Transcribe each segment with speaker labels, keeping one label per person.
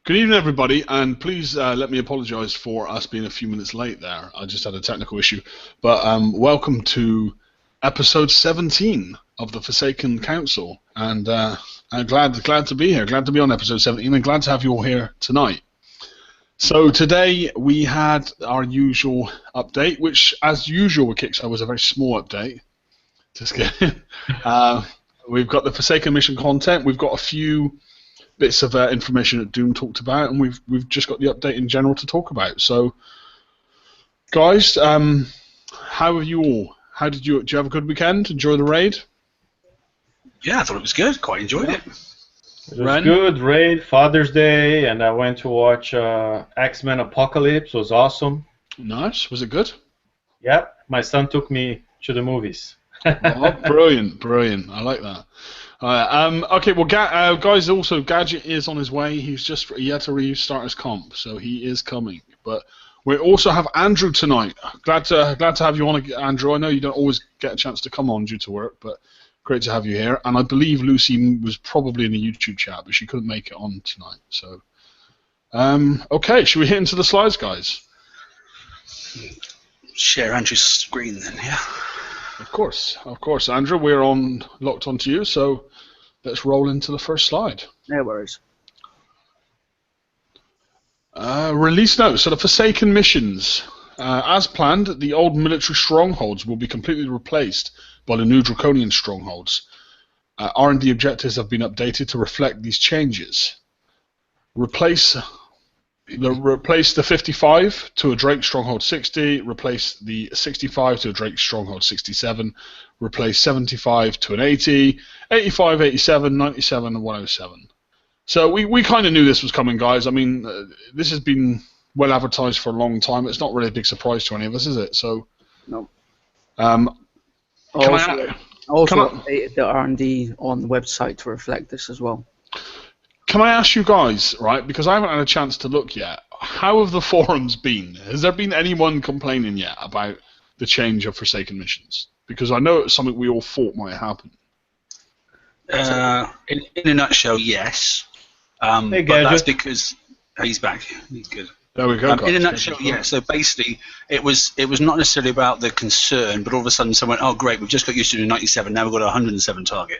Speaker 1: Good evening, everybody, and please let me apologise for us being a few minutes late there. I just had a technical issue. But welcome to episode 17 of the Forsaken Council, and I'm glad to be here, glad to be on episode 17, and glad to have you all here tonight. So today we had our usual update, which, as usual with Kickstarter, was a very small update. Just kidding. We've got the Forsaken mission content. We've got a few bits of information that Doom talked about, and we've just got the update in general to talk about. So, guys, how have you all? Do you have a good weekend? Enjoy the raid?
Speaker 2: Yeah, I thought it was good. Quite enjoyed it.
Speaker 3: It was good. Raid, Father's Day, and I went to watch X-Men Apocalypse. It was awesome.
Speaker 1: Nice. Was it good?
Speaker 3: Yep. My son took me to the movies.
Speaker 1: Oh, brilliant, brilliant. I like that. Okay, well, guys, also, Gadget is on his way. He had to restart his comp, so he is coming. But we also have Andrew tonight. Glad to have you on, Andrew. I know you don't always get a chance to come on due to work, but great to have you here. And I believe Lucy was probably in the YouTube chat, but she couldn't make it on tonight. So, okay, should we hit into the slides, guys?
Speaker 2: Share Andrew's screen then, yeah.
Speaker 1: Of course, Andrew. We're locked onto you, so let's roll into the first slide.
Speaker 4: No worries.
Speaker 1: Release notes. So the Forsaken missions. As planned, the old military strongholds will be completely replaced by the new Draconian strongholds. R&D objectives have been updated to reflect these changes. Replace the 55 to a Drake Stronghold 60, replace the 65 to a Drake Stronghold 67, replace 75 to an 80, 85, 87, 97, and 107. So we kind of knew this was coming, guys. I mean, this has been well advertised for a long time. It's not really a big surprise to any of us, is it? So,
Speaker 4: no.
Speaker 1: Also
Speaker 4: updated the R&D on the website to reflect this as well.
Speaker 1: Can I ask you guys, right, because I haven't had a chance to look yet, how have the forums been? Has there been anyone complaining yet about the change of Forsaken missions? Because I know it's something we all thought might happen.
Speaker 2: In a nutshell, yes.
Speaker 3: Hey,
Speaker 2: but that's because he's back. He's good.
Speaker 1: There we go, guys.
Speaker 2: In a nutshell, yeah. So basically, it was not necessarily about the concern, but all of a sudden someone went, oh, great, we've just got used to the 97, now we've got a 107 target.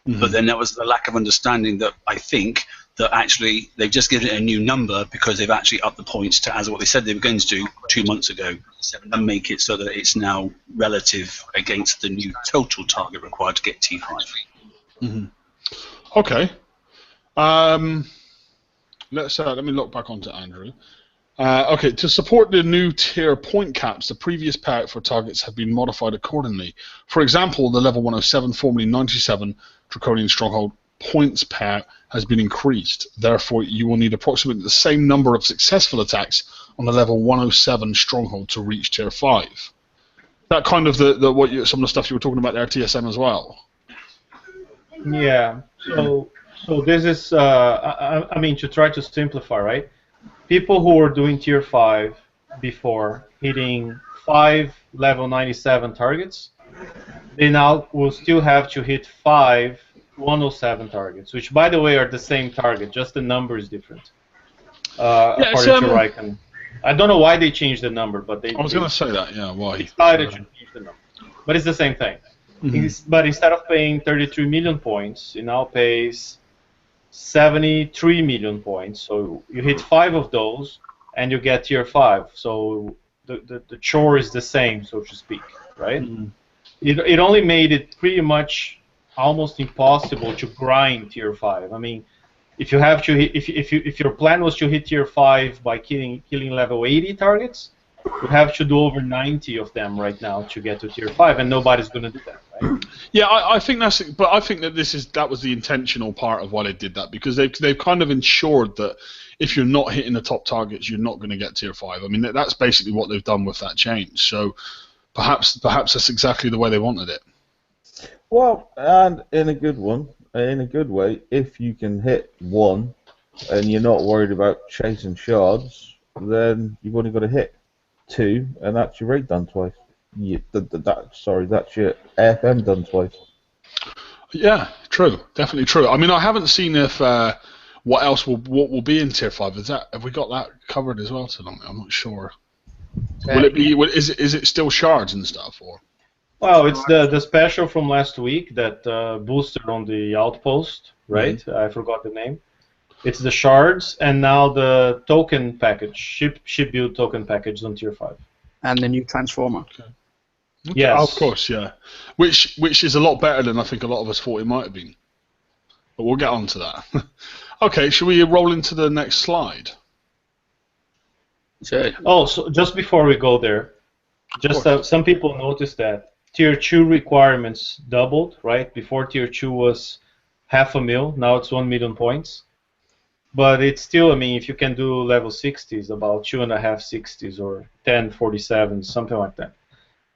Speaker 2: Mm-hmm. But then there was the lack of understanding that I think that actually they've just given it a new number because they've actually upped the points to as what they said they were going to do 2 months ago, and make it so that it's now relative against the new total target required to get T5.
Speaker 1: Mm-hmm. Okay. Let me look back onto Andrew. Okay, to support the new tier point caps, the previous payout for targets have been modified accordingly. For example, the level 107, formerly 97, Draconian Stronghold points payout has been increased. Therefore, you will need approximately the same number of successful attacks on the level 107 Stronghold to reach tier 5. That kind of some of the stuff you were talking about there, TSM as well.
Speaker 3: Yeah. So this is I mean, to try to simplify, right? People who were doing tier 5 before, hitting 5 level 97 targets, they now will still have to hit 5 107 targets, which, by the way, are the same target, just the number is different. According to Riken. I don't know why they changed the number, but they...
Speaker 1: I was going to say that, yeah, why?
Speaker 3: Decided to change the number. But it's the same thing. Mm-hmm. But instead of paying 33 million points, it now pays 73 million points. So you hit 5 of those, and you get tier 5. So the chore is the same, so to speak, right? Mm-hmm. It only made it pretty much almost impossible to grind tier 5. I mean, if you have to hit, if your plan was to hit tier 5 by killing level 80 targets, you have to do over 90 of them right now to get to tier 5, and nobody's going to do that, right?
Speaker 1: Yeah, I think that's. But I think that that was the intentional part of why they did that, because they've kind of ensured that if you're not hitting the top targets, you're not going to get tier 5. I mean, that's basically what they've done with that change. So perhaps that's exactly the way they wanted it.
Speaker 5: Well, and in a good way, if you can hit 1 and you're not worried about chasing shards, then you've only got to hit 2, and that's your raid done twice. That's your AFM done twice.
Speaker 1: Yeah, true, definitely true. I mean, I haven't seen if what will be in tier 5? Have we got that covered as well tonight? I'm not sure. Will it be? Is it still shards and stuff, or?
Speaker 3: Well, it's the special from last week that boosted on the outpost, right?
Speaker 1: Mm-hmm.
Speaker 3: I forgot the name. It's the shards, and now the token package, ship build token package on tier 5.
Speaker 4: And the new transformer.
Speaker 1: Okay.
Speaker 3: Yes.
Speaker 1: Oh, of course, yeah. Which is a lot better than I think a lot of us thought it might have been. But we'll get on to that. Okay, should we roll into the next slide?
Speaker 3: So just before we go there, some people noticed that tier 2 requirements doubled, right? Before tier 2 was 500,000, now it's 1 million points. But it's still, I mean, if you can do level 60s, about 2.5 60s or 10 47s, something like that.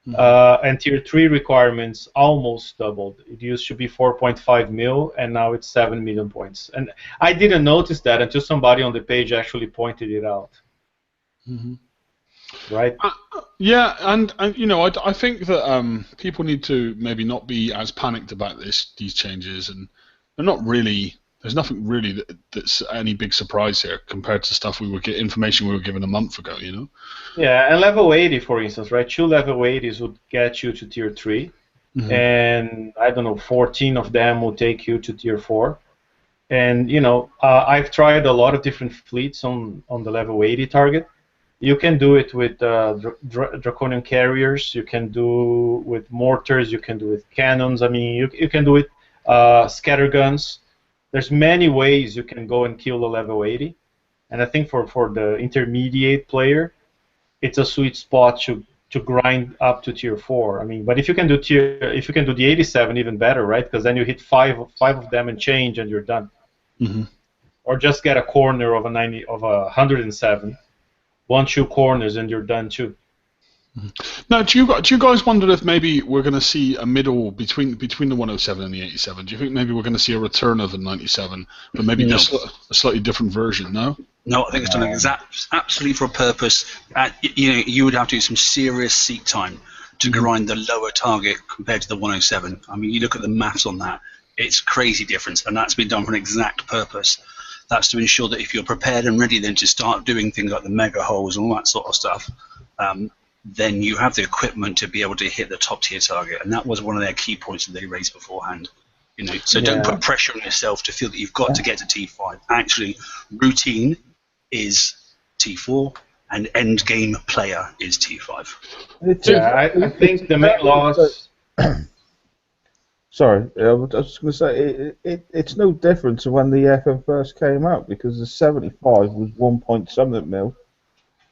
Speaker 3: Mm-hmm. And tier 3 requirements almost doubled. It used to be 4.5 mil, and now it's 7 million points. And I didn't notice that until somebody on the page actually pointed it out.
Speaker 1: Mm-hmm.
Speaker 3: Right?
Speaker 1: Yeah, and you know, I think that people need to maybe not be as panicked about these changes, and they're not really. There's nothing really that's any big surprise here compared to stuff information we were given a month ago, you know?
Speaker 3: Yeah, and level 80, for instance, right? 2 level 80s would get you to tier 3, mm-hmm. and I don't know, 14 of them will take you to tier 4. And, you know, I've tried a lot of different fleets on the level 80 target. You can do it with draconian carriers, you can do with mortars, you can do with cannons. I mean, you can do it scatter guns. There's many ways you can go and kill a level 80, and I think for the intermediate player, it's a sweet spot to grind up to tier 4. I mean, but if you can do the 87, even better, right? Because then you hit five of them and change, and you're done.
Speaker 1: Mm-hmm.
Speaker 3: Or just get a corner of a 107, 1-2 corners, and you're done too.
Speaker 1: Now, do you guys wonder if maybe we're going to see a middle between the 107 and the 87? Do you think maybe we're going to see a return of the 97, but maybe just a slightly different version? No.
Speaker 2: No, I think it's done absolutely for a purpose. You would have to do some serious seat time to grind the lower target compared to the 107. I mean, you look at the maths on that; it's crazy difference, and that's been done for an exact purpose. That's to ensure that if you're prepared and ready, then to start doing things like the mega holes and all that sort of stuff. Then you have the equipment to be able to hit the top tier target, and that was one of their key points that they raised beforehand. You know, so don't put pressure on yourself to feel that you've got to get to T5. Actually, routine is T4, and end game player is T5.
Speaker 3: Yeah, I think the main loss.
Speaker 5: Sorry, I was just going to say it's no different to when the FM first came out, because the 75 was 1 point something mil.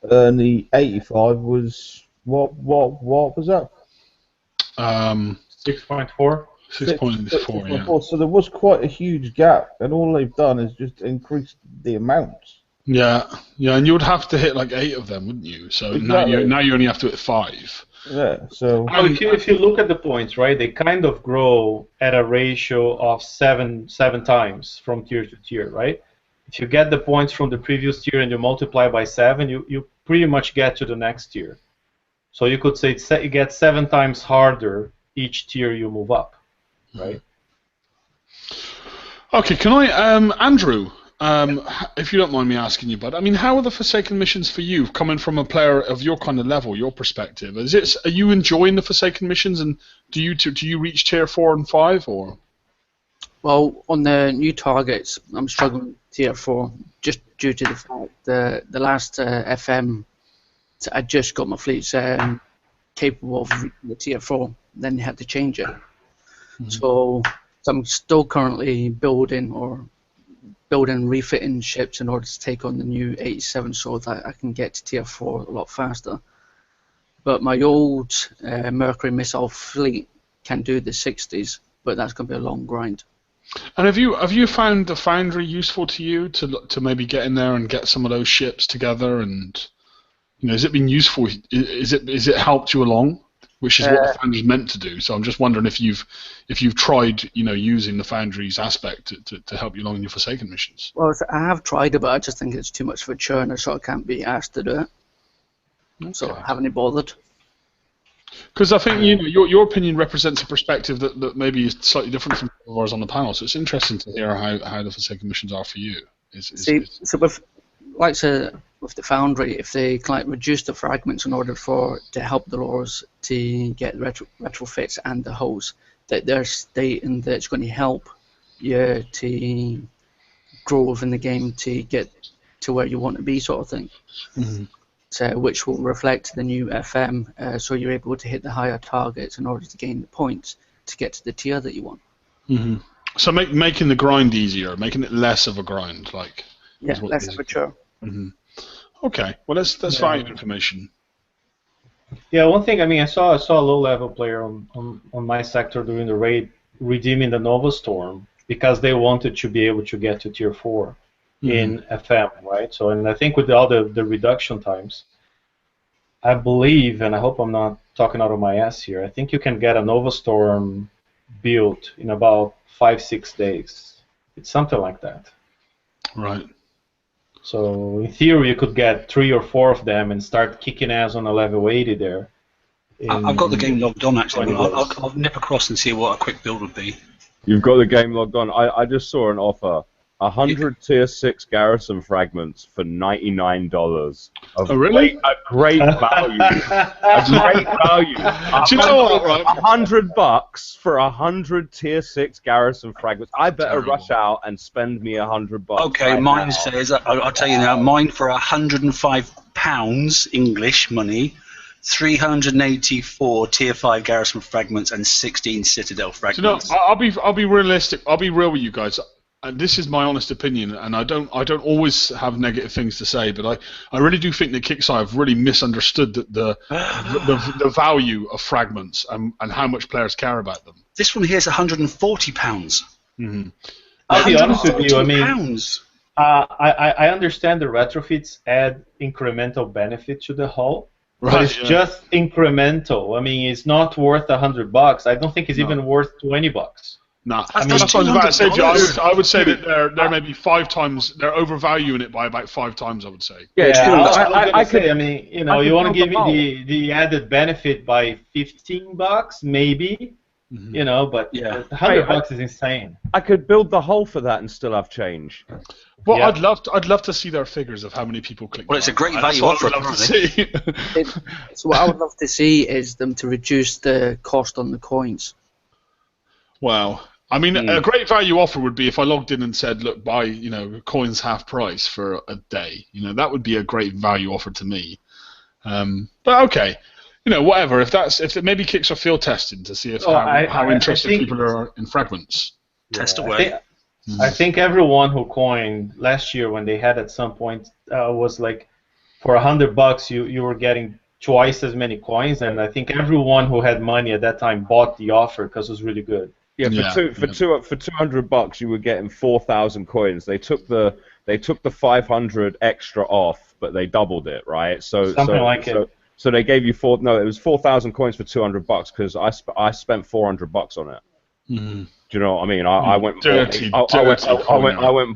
Speaker 5: And the 85 was what was that?
Speaker 3: 6.4.
Speaker 1: 6.4, yeah.
Speaker 5: So there was quite a huge gap, and all they've done is just increase the amounts.
Speaker 1: Yeah, and you would have to hit like 8 of them, wouldn't you? So exactly. now you only have to hit 5.
Speaker 5: Yeah. So
Speaker 3: if you look at the points, right, they kind of grow at a ratio of seven times from tier to tier, right? If you get the points from the previous tier and you multiply by 7, you pretty much get to the next tier. So you could say it gets 7 times harder each tier you move up, right?
Speaker 1: Okay, can I, Andrew, if you don't mind me asking you, bud, I mean, how are the Forsaken missions for you, coming from a player of your kind of level, your perspective? Are you enjoying the Forsaken missions, and do you reach tier 4 and 5, or?
Speaker 4: Well, on the new targets, I'm struggling with tier 4 just due to the fact the last FM, I just got my fleets capable of reaching the tier 4. Then you had to change it. Mm-hmm. So I'm still currently building refitting ships in order to take on the new 87, so that I can get to tier 4 a lot faster. But my old Mercury missile fleet can do the 60s, but that's going to be a long grind.
Speaker 1: And have you found the Foundry useful to you to maybe get in there and get some of those ships together, and has it been useful? Is it helped you along, which is what the Foundry's meant to do? So I'm just wondering if you've tried using the Foundry's aspect to help you along in your Forsaken missions.
Speaker 4: Well, I have tried it, but I just think it's too much of a churner, so I can't be asked to do it. Okay. So I haven't bothered.
Speaker 1: Because I think your opinion represents a perspective that maybe is slightly different from ours on the panel. So it's interesting to hear how the Forsaken missions are for you.
Speaker 4: So with the Foundry, if they reduce the fragments in order to help the lures to get retrofits and the holes, that they're stating that it's going to help you to grow within the game to get to where you want to be, sort of thing.
Speaker 1: Mm-hmm.
Speaker 4: So, which will reflect the new FM, so you're able to hit the higher targets in order to gain the points to get to the tier that you want.
Speaker 1: Mm-hmm. So making the grind easier, making it less of a grind, like.
Speaker 4: Yeah, less of a chore.
Speaker 1: Mm-hmm. Okay, well that's valuable information.
Speaker 3: Yeah, one thing. I mean, I saw a low-level player on my sector during the raid redeeming the Nova Storm because they wanted to be able to get to tier 4 in FM, right? So, and I think with all the reduction times, I believe, and I hope I'm not talking out of my ass here, I think you can get a Nova Storm built in about 5-6 days. It's something like that.
Speaker 1: Right.
Speaker 3: So in theory, you could get 3 or 4 of them and start kicking ass on a level 80 there.
Speaker 2: I've got the game logged on actually. I'll nip across and see what a quick build would be.
Speaker 5: You've got the game logged on. I just saw an offer. 100 tier 6 garrison fragments for $99.
Speaker 1: Oh, really?
Speaker 5: A great value. A great value.
Speaker 1: Do you know what, right?
Speaker 5: $100 for 100 tier 6 garrison fragments. I better rush out and spend me $100.
Speaker 2: Okay,
Speaker 5: right
Speaker 2: mine
Speaker 5: now.
Speaker 2: says, I'll tell you now, mine for £105 English money, 384 tier 5 garrison fragments and 16 citadel fragments.
Speaker 1: You know, I'll be realistic. I'll be real with you guys. And this is my honest opinion, and I don't always have negative things to say, but I really do think that Kickstarter have really misunderstood the value of fragments and how much players care about them.
Speaker 2: This one here is £140.
Speaker 1: Mm-hmm.
Speaker 3: I'll be honest with you. I mean,
Speaker 2: £140.
Speaker 3: I understand the retrofits add incremental benefit to the hull, but it's just incremental. I mean, it's not worth $100. I don't think it's even worth $20.
Speaker 1: No,
Speaker 2: I mean,
Speaker 1: that's what I was about to say to you. I would say that they're maybe 5 times. They're overvaluing it by about 5 times. I would say.
Speaker 3: Yeah, I mean, you know, you want to give me the added benefit by $15, maybe. Mm-hmm. You know, but $100 is insane.
Speaker 5: I could build the hull for that and still have change.
Speaker 1: Well, I'd love to see their figures of how many people click.
Speaker 2: Well, it's a great value offer.
Speaker 1: I'd love to see.
Speaker 4: So what I would love to see is them to reduce the cost on the coins.
Speaker 1: Wow. I mean, a great value offer would be if I logged in and said, look, buy, coins half price for a day. That would be a great value offer to me. But okay, whatever. If it maybe kicks off field testing to see if how interested people are in fragments.
Speaker 2: Test away.
Speaker 3: I think everyone who coined last year when they had at some point was like, for $100 you were getting twice as many coins, and I think everyone who had money at that time bought the offer because it was really good.
Speaker 5: Yeah, for $200 you were getting 4,000 coins. They took the 500 extra off, but they doubled it, right? So they gave you it was 4,000 coins for $200 because I spent $400 on it.
Speaker 1: Mm-hmm.
Speaker 5: Do you know what I mean? I went and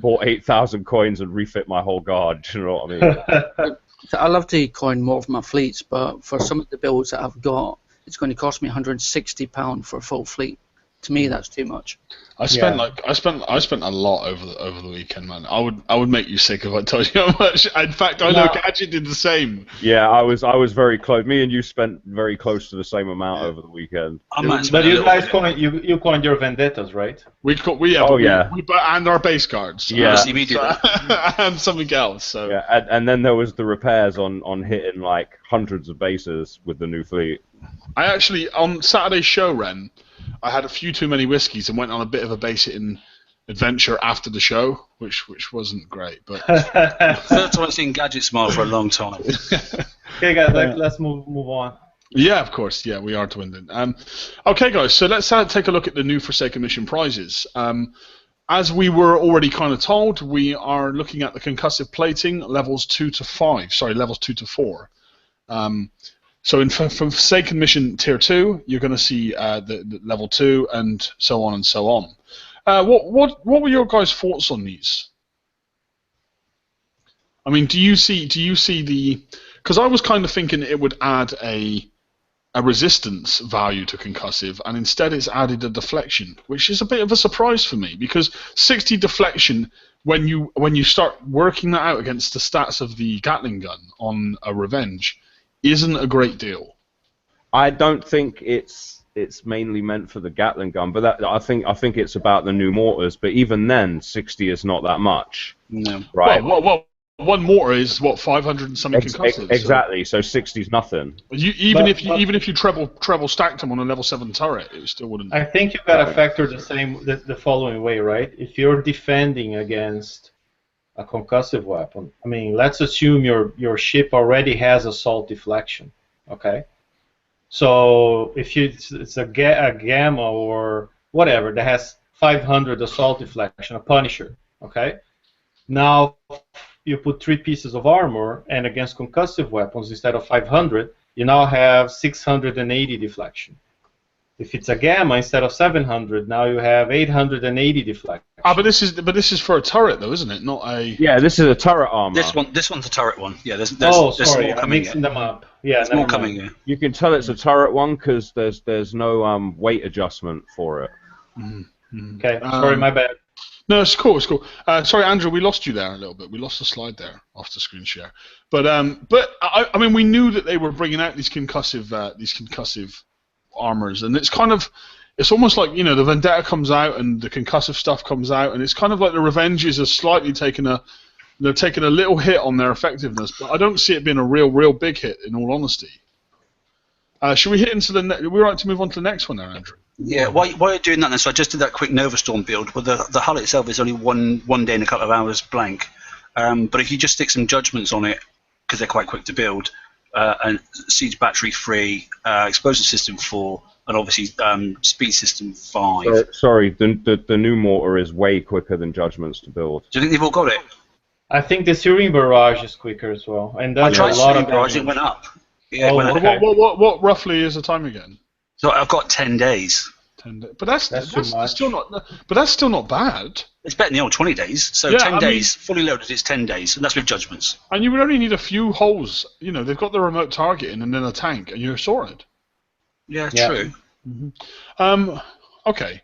Speaker 5: bought 8,000 coins and refit my whole guard. Do you know what I mean?
Speaker 4: I love to coin more of my fleets, but for some of the builds that I've got, it's going to cost me £160 for a full fleet. To me, that's too much.
Speaker 1: I spent a lot over the weekend, man. I would make you sick if I told you how much. In fact, I know Gadget did the same.
Speaker 5: Yeah, I was very close. Me and you spent very close to the same amount over the weekend.
Speaker 3: But you guys coined your vendettas, right?
Speaker 1: And our base cards.
Speaker 5: Yeah,
Speaker 1: and something else. So
Speaker 5: yeah, and then there was the repairs on hitting like hundreds of bases with the new fleet.
Speaker 1: I actually on Saturday's show, Ren, I had a few too many whiskeys and went on a bit of a base-hitting adventure after the show, which wasn't great. But
Speaker 2: first time I've seen Gadget smile for a long time.
Speaker 3: Okay, guys, let's move on.
Speaker 1: Yeah, of course. Yeah, we are dwindling. Okay, guys, so let's take a look at the new Forsaken Mission prizes. As we were already kind of told, we are looking at the concussive plating levels 2 to 5. Sorry, levels 2 to 4. So in Forsaken Mission Tier 2, you're going to see the level 2 and so on and so on. What were your guys' thoughts on these? I mean, do you see the? Because I was kind of thinking it would add a resistance value to concussive, and instead it's added a deflection, which is a bit of a surprise for me because 60 deflection when you start working that out against the stats of the Gatling gun on a Revenge, isn't a great deal.
Speaker 6: I don't think it's mainly meant for the Gatling gun, but I think it's about the new mortars. But even then, 60 is not that much.
Speaker 2: No.
Speaker 6: Right.
Speaker 1: Well, one mortar is what 500 and something concussive.
Speaker 6: Exactly. So 60 is nothing.
Speaker 1: Even if you treble stacked them on a level 7 turret, it still wouldn't.
Speaker 3: I think you've got to factor the following way, right? If you're defending against a concussive weapon, I mean, let's assume your ship already has assault deflection, okay? So if it's a Gamma or whatever that has 500 assault deflection, a Punisher, okay? Now you put 3 pieces of armor, and against concussive weapons, instead of 500, you now have 680 deflection. If it's a Gamma, instead of 700, now you have 880 deflection.
Speaker 1: But this is for a turret, though, isn't it? Not a.
Speaker 6: Yeah, this is a turret armor.
Speaker 2: This one's a turret one. Yeah, there's
Speaker 3: sorry,
Speaker 2: more
Speaker 3: I'm
Speaker 2: coming.
Speaker 3: mixing them up. Yeah,
Speaker 2: there's more coming. Yeah.
Speaker 6: You can tell it's a turret one because there's no weight adjustment for it.
Speaker 3: Okay, sorry, my bad.
Speaker 1: No, it's cool. It's cool. Sorry, Andrew, we lost you there a little bit. We lost the slide there off the screen share. But I mean, we knew that they were bringing out these concussive armors, and it's almost like, you know, the Vendetta comes out and the concussive stuff comes out, and it's kind of like the Revenges are slightly taking a little hit on their effectiveness, but I don't see it being a real big hit, in all honesty. Should we hit into the? We're right to move on to the next one there, Andrew.
Speaker 2: Yeah, while you're doing that, then, so I just did that quick Nova Storm build. Well, the hull itself is only one day and a couple of hours blank. But if you just stick some judgments on it, because they're quite quick to build, and siege battery 3, explosion system 4, and obviously speed system 5.
Speaker 6: Sorry, the new mortar is way quicker than judgments to build.
Speaker 2: Do you think they've all got it?
Speaker 3: I think the Searing Barrage is quicker as well, and
Speaker 2: I
Speaker 3: that's
Speaker 2: tried
Speaker 3: a lot
Speaker 2: Searing
Speaker 3: of
Speaker 2: Barrage,
Speaker 3: damage.
Speaker 2: it went up. Yeah, it
Speaker 3: Oh,
Speaker 2: went up.
Speaker 3: okay.
Speaker 1: What roughly is the time again?
Speaker 2: So I've got 10 days.
Speaker 1: 10 days. But that's
Speaker 3: too much.
Speaker 1: still not. But that's still not bad.
Speaker 2: It's better than the old 20 days. So
Speaker 1: Yeah,
Speaker 2: 10
Speaker 1: I
Speaker 2: days, fully loaded, it's 10 days, and that's with judgments.
Speaker 1: And you would only need a few holes. You know, they've got the remote targeting and then a tank, and you're sorted.
Speaker 2: Yeah,
Speaker 3: Yeah.
Speaker 2: true.
Speaker 1: Okay.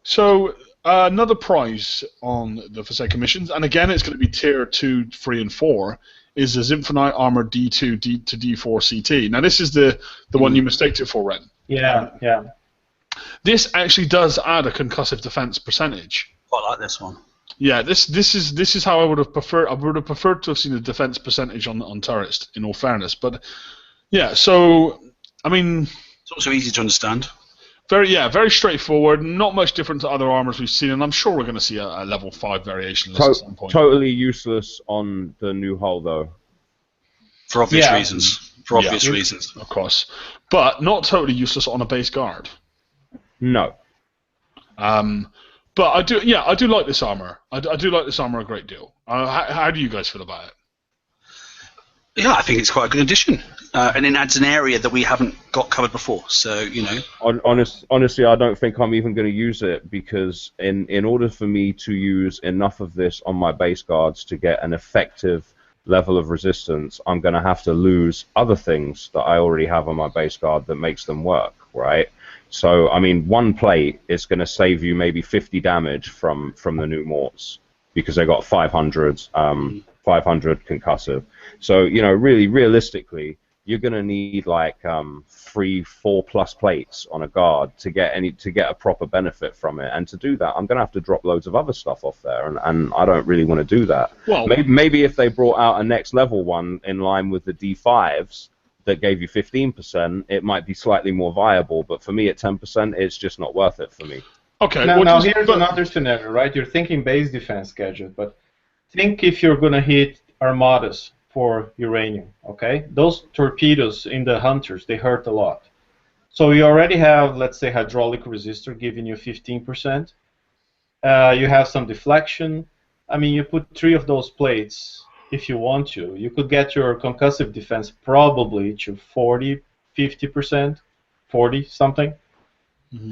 Speaker 1: So another prize on the Forsaken missions, and again it's going to be tier 2, 3, and 4, is the Zinfonite Armor D2 to D4 CT. Now this is the one you mistaked it for, Ren.
Speaker 3: Yeah.
Speaker 1: This actually does add a concussive defense percentage.
Speaker 2: Quite like this one.
Speaker 1: Yeah, this is how I would have preferred. I would have preferred to have seen the defense percentage on turrets, in all fairness. But yeah, so I mean,
Speaker 2: It's also easy to understand.
Speaker 1: very straightforward. Not much different to other armors we've seen, and I'm sure we're going to see a level 5 variation list at some point.
Speaker 6: Totally useless on the new hull, though.
Speaker 2: For obvious
Speaker 3: Yeah.
Speaker 2: reasons. For obvious reasons.
Speaker 1: Of course, but not totally useless on a base guard.
Speaker 6: No.
Speaker 1: But I do like this armor. I do like this armor a great deal. How do you guys feel about it?
Speaker 2: Yeah, I think it's quite a good addition. And it adds an area that we haven't got covered before. So, you know.
Speaker 6: Honestly, I don't think I'm even going to use it, because in order for me to use enough of this on my base guards to get an effective level of resistance, I'm going to have to lose other things that I already have on my base guard that makes them work, right? So, I mean, one plate is going to save you maybe 50 damage from the new morts, because they got 500 concussive. So, you know, really, realistically, you're going to need like 3-4 plus plates on a guard to get a proper benefit from it. And to do that, I'm going to have to drop loads of other stuff off there, and I don't really want to do that.
Speaker 1: Well,
Speaker 6: maybe if they brought out a next level one in line with the D5s that gave you 15%, it might be slightly more viable. But for me, at 10%, it's just not worth it for me.
Speaker 1: Okay.
Speaker 3: Now here's another scenario, right? You're thinking base defense gadget, but think if you're going to hit armadas for uranium, okay? Those torpedoes in the hunters, they hurt a lot. So you already have, let's say, hydraulic resistor giving you 15%. You have some deflection. I mean, you put 3 of those plates if you want to. You could get your concussive defense probably to 40, 50%, 40 something.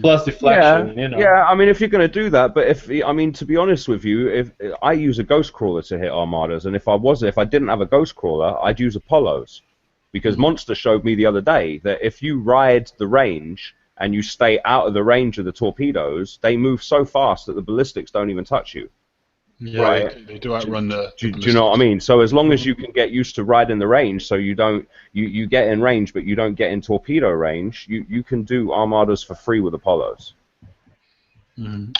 Speaker 3: Plus deflection, you know.
Speaker 6: Yeah, I mean, if you're going to do that, but to be honest with you, if I use a ghost crawler to hit armadas, and if I didn't have a ghost crawler, I'd use Apollos, because Monster showed me the other day that if you ride the range and you stay out of the range of the torpedoes, they move so fast that the ballistics don't even touch you.
Speaker 1: Yeah,
Speaker 6: Right.
Speaker 1: they do outrun the.
Speaker 6: Do you know what I mean? So as long as you can get used to riding the range, so you get in range, but you don't get in torpedo range, you can do armadas for free with Apollos.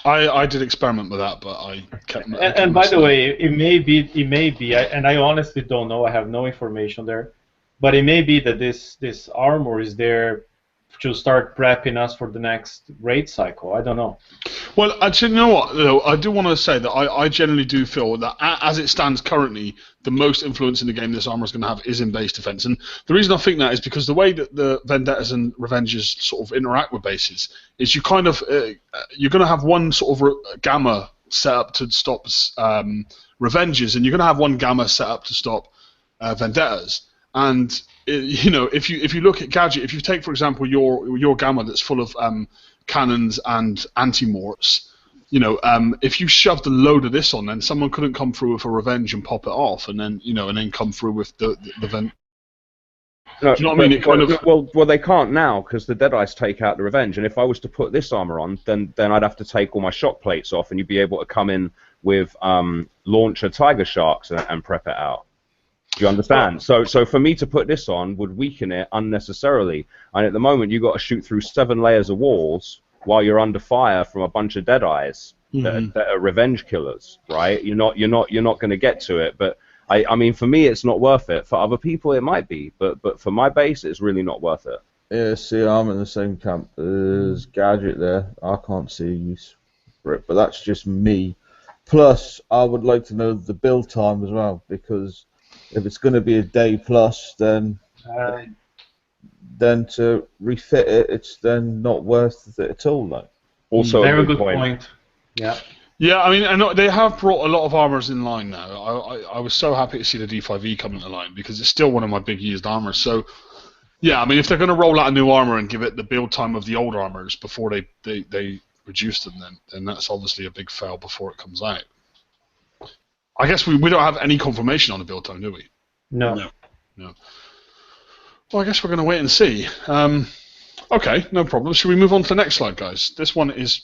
Speaker 1: I did experiment with that, but I kept.
Speaker 3: And by the way, it may be, and I honestly don't know. I have no information there, but it may be that this armor is there to start prepping us for the next raid cycle. I don't know.
Speaker 1: Well, actually, you know what? Though I do want to say that I generally do feel that as it stands currently, the most influence in the game this armor is going to have is in base defense, and the reason I think that is because the way that the Vendettas and Revenges sort of interact with bases is you kind of you're going to have one sort of gamma set up to stop Revenges, and you're going to have one gamma set up to stop Vendettas, and you know, if you look at Gadget, if you take, for example, your gamma that's full of cannons and anti-morts, you know, if you shoved a load of this on, then someone couldn't come through with a Revenge and pop it off, and then come through with the vent.
Speaker 6: No,
Speaker 1: do you know what I mean? It kind of
Speaker 6: well, they can't now because the Deadeyes take out the Revenge, and if I was to put this armor on, then I'd have to take all my shock plates off, and you'd be able to come in with launcher Tiger Sharks and prep it out. Do you understand? So for me to put this on would weaken it unnecessarily. And at the moment, you've got to shoot through 7 layers of walls while you're under fire from a bunch of Deadeyes that are Revenge killers, right? You're not going to get to it. But I mean, for me, it's not worth it. For other people, it might be. But for my base, it's really not worth it.
Speaker 5: Yeah, see, I'm in the same camp. There's Gadget there. I can't see a use for it, but that's just me. Plus, I would like to know the build time as well, because if it's going to be a day plus, then to refit it, it's then not worth it at all. Like.
Speaker 6: Also,
Speaker 3: very good point. Yeah.
Speaker 1: Yeah, I mean, and they have brought a lot of armors in line now. I was so happy to see the D5E come into line because it's still one of my big used armors. So, yeah, I mean, if they're going to roll out a new armor and give it the build time of the old armors before they reduce them, then that's obviously a big fail before it comes out. I guess we don't have any confirmation on the build time, do we?
Speaker 3: No.
Speaker 1: Well, I guess we're going to wait and see. Okay, no problem. Should we move on to the next slide, guys? This one is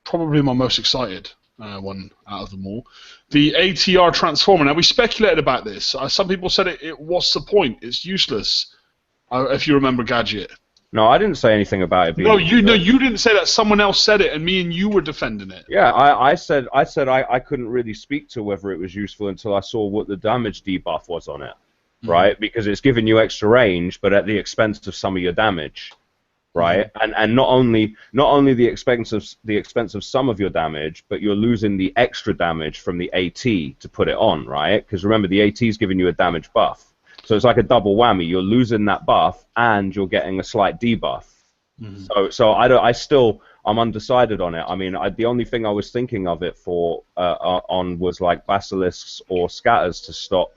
Speaker 1: probably my most excited one out of them all. The ATR transformer. Now, we speculated about this. Some people said what's the point? It's useless, if you remember Gadget.
Speaker 6: No, I didn't say anything about it being...
Speaker 1: No, you didn't say that. Someone else said it, and me and you were defending it.
Speaker 6: Yeah, I said I couldn't really speak to whether it was useful until I saw what the damage debuff was on it, right? Because it's giving you extra range, but at the expense of some of your damage, right? And not only the expense of some of your damage, but you're losing the extra damage from the AT to put it on, right? Because remember, the AT is giving you a damage buff. So it's like a double whammy. You're losing that buff, and you're getting a slight debuff. So I'm undecided on it. I mean, the only thing I was thinking of it for on was like basilisks or scatters to stop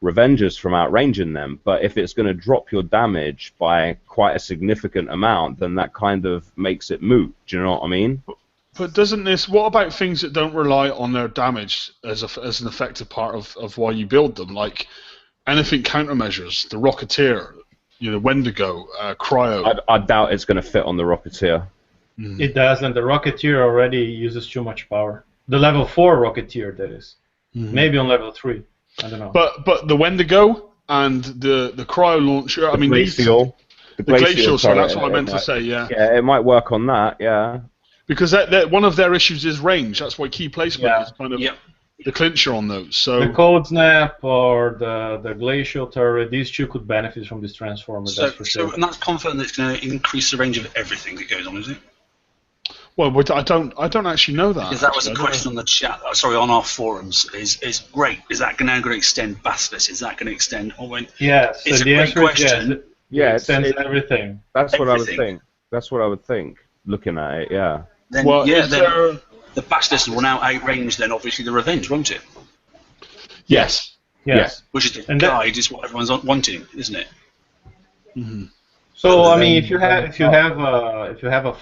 Speaker 6: Revengers from outranging them. But if it's going to drop your damage by quite a significant amount, then that kind of makes it moot. Do you know what I mean?
Speaker 1: But doesn't this? What about things that don't rely on their damage as an effective part of why you build them, like anything countermeasures, the Rocketeer, Wendigo, Cryo.
Speaker 6: I doubt it's going to fit on the Rocketeer.
Speaker 3: It doesn't. The Rocketeer already uses too much power. The level 4 Rocketeer, that is. Maybe on level 3. I don't know.
Speaker 1: But the Wendigo and the Cryo launcher. I mean,
Speaker 6: the
Speaker 1: Glacial. So that's what I meant to say. Yeah.
Speaker 6: Yeah, it might work on that. Yeah.
Speaker 1: Because one of their issues is range. That's why key placement is kind of the clincher on those. So
Speaker 3: the Cold Snap or the Glacial turret, these two could benefit from this transformer. That's for sure.
Speaker 2: And that's confident that it's going to increase the range of everything that goes on, is it?
Speaker 1: Well, I don't actually know that.
Speaker 2: Because that was a question on the chat. Sorry, on our forums. Is great. Is that now going to extend Basilisk? Is that going to extend?
Speaker 3: Yes.
Speaker 2: It's
Speaker 3: so
Speaker 2: a
Speaker 3: the
Speaker 2: great
Speaker 3: answer
Speaker 2: question.
Speaker 3: Is yes. It extends everything.
Speaker 6: That's what I would think. That's what I would think. Looking at it, yeah.
Speaker 2: Then, the Basilisk will now outrange then obviously the Revenge, won't it?
Speaker 1: Yes.
Speaker 2: Which is the guide is what everyone's wanting, isn't it?
Speaker 3: So I mean, if you have a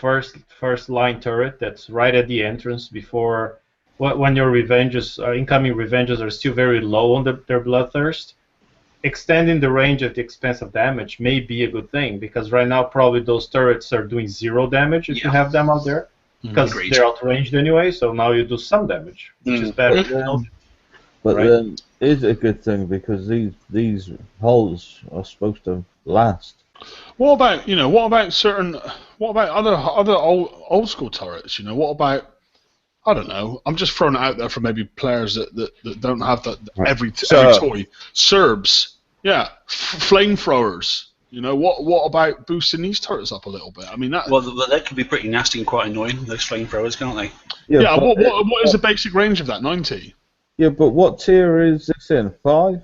Speaker 3: first line turret that's right at the entrance before when your incoming Revenges are still very low on their bloodthirst, extending the range at the expense of damage may be a good thing, because right now probably those turrets are doing 0 damage if you have them out there. because they're outranged anyway. So now you do some damage, which is better.
Speaker 5: But
Speaker 3: Right.
Speaker 5: then is it a good thing because these holes are supposed to last?
Speaker 1: What about other old school turrets? What about, I don't know. I'm just throwing it out there for maybe players that don't have that every toy. Serbs, yeah, flamethrowers. What about boosting these turrets up a little bit? I mean,
Speaker 2: that could be pretty nasty and quite annoying. Those flamethrowers, can't they?
Speaker 1: Yeah. What is the basic range of that? 90.
Speaker 5: Yeah, but what tier is this in? 5?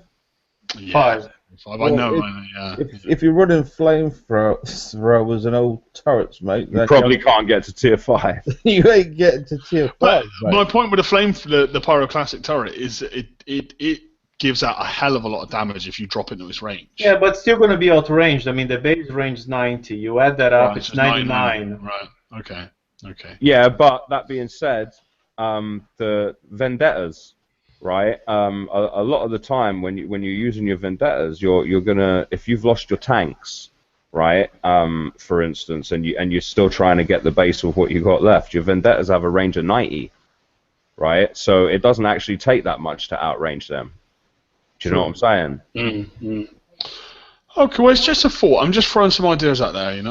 Speaker 1: Yeah,
Speaker 3: 5.
Speaker 1: I know. Yeah.
Speaker 5: If you're running flamethrowers and old turrets, mate,
Speaker 6: You probably can't get to tier 5.
Speaker 5: you ain't getting to tier 5.
Speaker 1: But
Speaker 5: mate.
Speaker 1: my point with the pyroclastic turret is it gives out a hell of a lot of damage if you drop into its range.
Speaker 3: Yeah, but still going to be outranged. I mean, the base range is 90. You add that up,
Speaker 1: Right,
Speaker 3: it's
Speaker 1: so
Speaker 3: 99.
Speaker 1: Right. Okay.
Speaker 6: Yeah, but that being said, the vendettas, right? A lot of the time when you're using your vendettas, you're gonna, if you've lost your tanks, right? For instance, and you're still trying to get the base of what you got left, your vendettas have a range of 90, right? So it doesn't actually take that much to outrange them. Do you know what I'm saying?
Speaker 2: Mm-hmm.
Speaker 1: Okay, well, it's just a thought. I'm just throwing some ideas out there,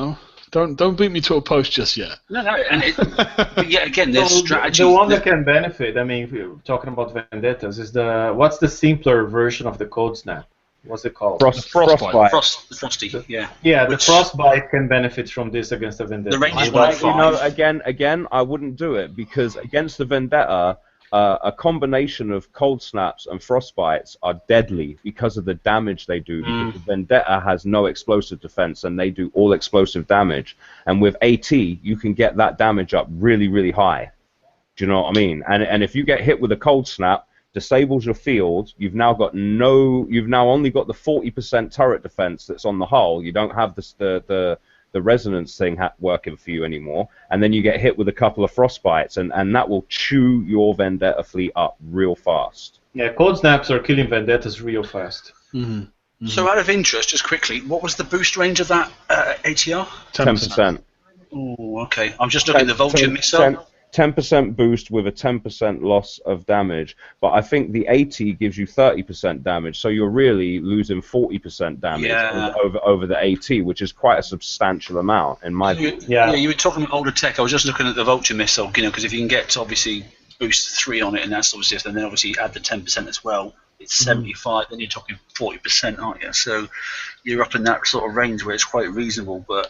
Speaker 1: Don't beat me to a post just yet.
Speaker 2: No, but yeah, again, there's strategy.
Speaker 3: The one that can benefit, I mean, if you're talking about vendettas, is what's the simpler version of the code snap? What's it called?
Speaker 6: Frostbite.
Speaker 2: Frosty, yeah.
Speaker 3: Yeah, the frostbite can benefit from this against the vendetta.
Speaker 2: The range is
Speaker 6: But,
Speaker 2: 1.5.
Speaker 6: again, I wouldn't do it because against the vendetta, a combination of cold snaps and frostbites are deadly because of the damage they do. Because the vendetta has no explosive defense and they do all explosive damage. And with AT, you can get that damage up really, really high. Do you know what I mean? And if you get hit with a cold snap, disables your field. You've now only got the 40% turret defense that's on the hull. You don't have the resonance thing working for you anymore, and then you get hit with a couple of frostbites, and that will chew your vendetta fleet up real fast.
Speaker 3: Yeah, cold snaps are killing vendettas real fast.
Speaker 1: Mm-hmm.
Speaker 2: So out of interest, just quickly, what was the boost range of that ATR?
Speaker 6: 10%.
Speaker 2: Oh, okay. I'm just looking at the vulture missile.
Speaker 6: 10% boost with a 10% loss of damage, but I think the AT gives you 30% damage, so you're really losing 40% damage over the AT, which is quite a substantial amount in my view.
Speaker 2: Yeah, you were talking about older tech. I was just looking at the vulture missile, because if you can get obviously boost 3 on it, and that's obviously, and then obviously add the 10% as well, it's 75. Then you're talking 40%, aren't you? So you're up in that sort of range where it's quite reasonable, but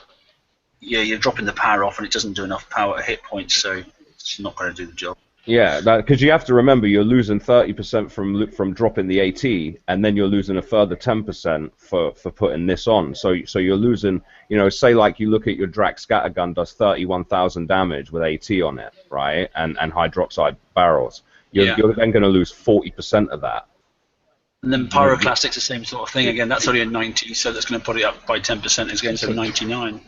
Speaker 2: yeah, you're dropping the power off, and it doesn't do enough power to hit points, so it's not going to do the job.
Speaker 6: Yeah, because you have to remember you're losing 30% from dropping the AT, and then you're losing a further 10% for putting this on. So you're losing, say like you look at your Drax scattergun does 31,000 damage with AT on it, right? And hydroxide barrels. You're then going to lose 40% of that.
Speaker 2: And then pyroclastic's the same sort of thing. Again, that's only a 90, so that's going to put it up by 10% again, so 99.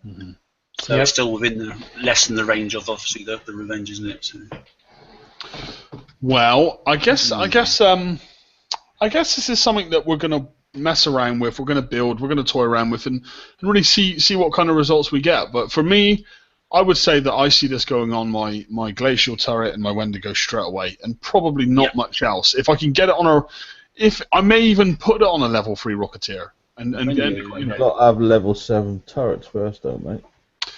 Speaker 1: Mm-hmm.
Speaker 2: So it's still within less than the range of obviously the revenge, isn't it? So.
Speaker 1: Well, I guess this is something that we're going to mess around with. We're going to build. We're going to toy around with, and really see what kind of results we get. But for me, I would say that I see this going on my glacial turret and my Wendigo straight away, and probably not much else. If I can get it if I may even put it on a level 3 Rocketeer, and
Speaker 5: you've got to have level 7 turrets first, though, mate.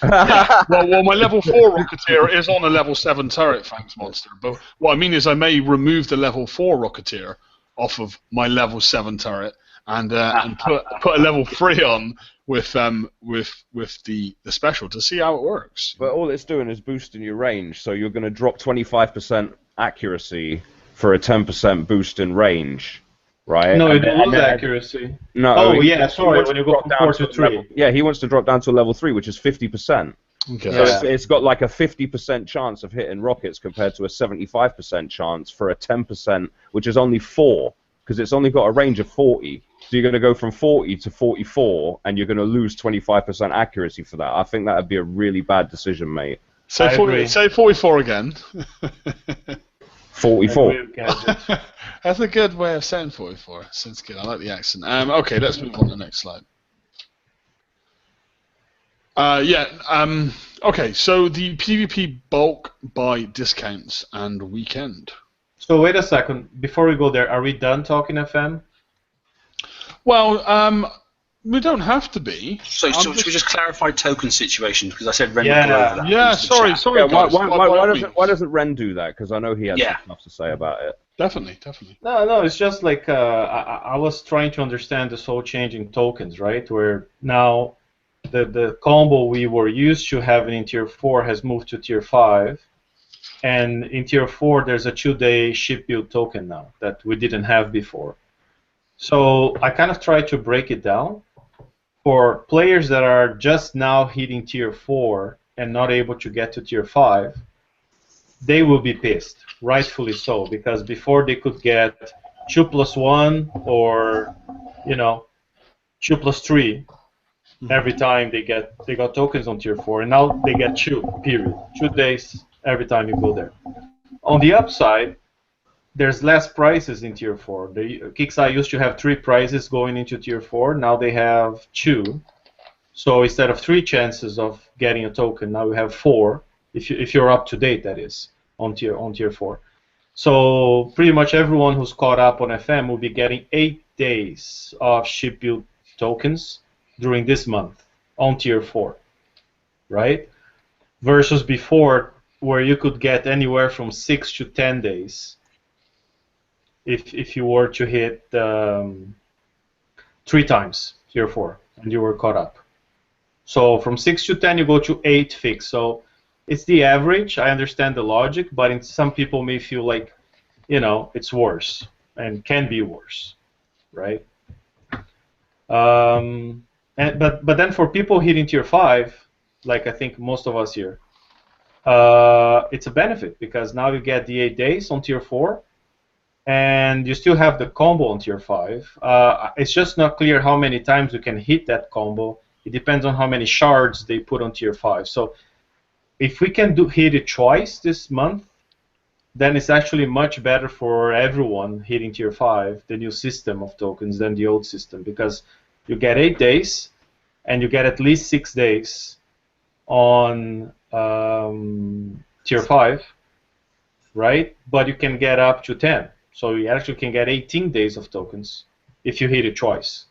Speaker 1: well, my level 4 Rocketeer is on a level 7 turret, thanks, Monster. But what I mean is I may remove the level 4 Rocketeer off of my level 7 turret and put a level 3 on with the special to see how it works.
Speaker 6: But all it's doing is boosting your range, so you're going to drop 25% accuracy for a 10% boost in range. Right?
Speaker 3: No, you don't lose accuracy.
Speaker 6: No.
Speaker 3: Oh, yeah, sorry, when you go from 4 to 3.
Speaker 6: Yeah, he wants to drop down to level 3, which is 50%.
Speaker 1: Okay.
Speaker 6: So it's got like a 50% chance of hitting rockets compared to a 75% chance for a 10%, which is only 4, because it's only got a range of 40. So you're going to go from 40 to 44, and you're going to lose 25% accuracy for that. I think that would be a really bad decision, mate.
Speaker 1: Say 44 again.
Speaker 6: 44.
Speaker 1: That's a good way of saying 44. Sounds good. I like the accent. Okay, let's move on to the next slide. Yeah. Okay. So the PvP bulk buy discounts and weekend.
Speaker 3: So wait a second. Before we go there, are we done talking FM?
Speaker 1: Well, we don't have to be.
Speaker 2: So should we just clarify token situation? Because I said Ren
Speaker 3: Yeah.
Speaker 2: would go over that.
Speaker 1: Yeah.
Speaker 2: into the
Speaker 1: Sorry.
Speaker 2: chat.
Speaker 1: Sorry,
Speaker 6: Yeah,
Speaker 1: guys. By all means.
Speaker 6: why doesn't Ren do that? Because I know he had
Speaker 2: Yeah.
Speaker 6: some stuff to say about it.
Speaker 1: Definitely.
Speaker 3: No, it's just like I was trying to understand this whole change in tokens, right? Where now the combo we were used to having in Tier 4 has moved to Tier 5, and in Tier 4 there's a 2-day ship build token now that we didn't have before. So I kind of tried to break it down for players that are just now hitting Tier 4 and not able to get to Tier 5. They will be pissed, rightfully so, because before they could get 2+1 or 2+3 every time they got tokens on Tier 4, and now they get 2, period. 2 days every time you go there. On the upside, there's less prizes in Tier 4. The Kixeye used to have 3 prizes going into Tier 4, now they have 2. So instead of 3 chances of getting a token, now we have 4, if you're up to date, that is, on Tier 4. So pretty much everyone who's caught up on FM will be getting 8 days of ship build tokens during this month on Tier 4, right? Versus before, where you could get anywhere from 6 to 10 days if you were to hit 3 times Tier 4 and you were caught up. So from 6 to 10 you go to 8 fixed. So it's the average. I understand the logic, but some people may feel like, it's worse and can be worse, right? But then for people hitting Tier 5, like I think most of us here, it's a benefit because now you get the 8 days on Tier 4, and you still have the combo on Tier 5. It's just not clear how many times you can hit that combo. It depends on how many shards they put on Tier 5. So if we can hit it twice this month, then it's actually much better for everyone hitting Tier 5, the new system of tokens, than the old system, because you get 8 days, and you get at least 6 days on Tier 5, right? But you can get up to 10. So you actually can get 18 days of tokens if you hit it twice.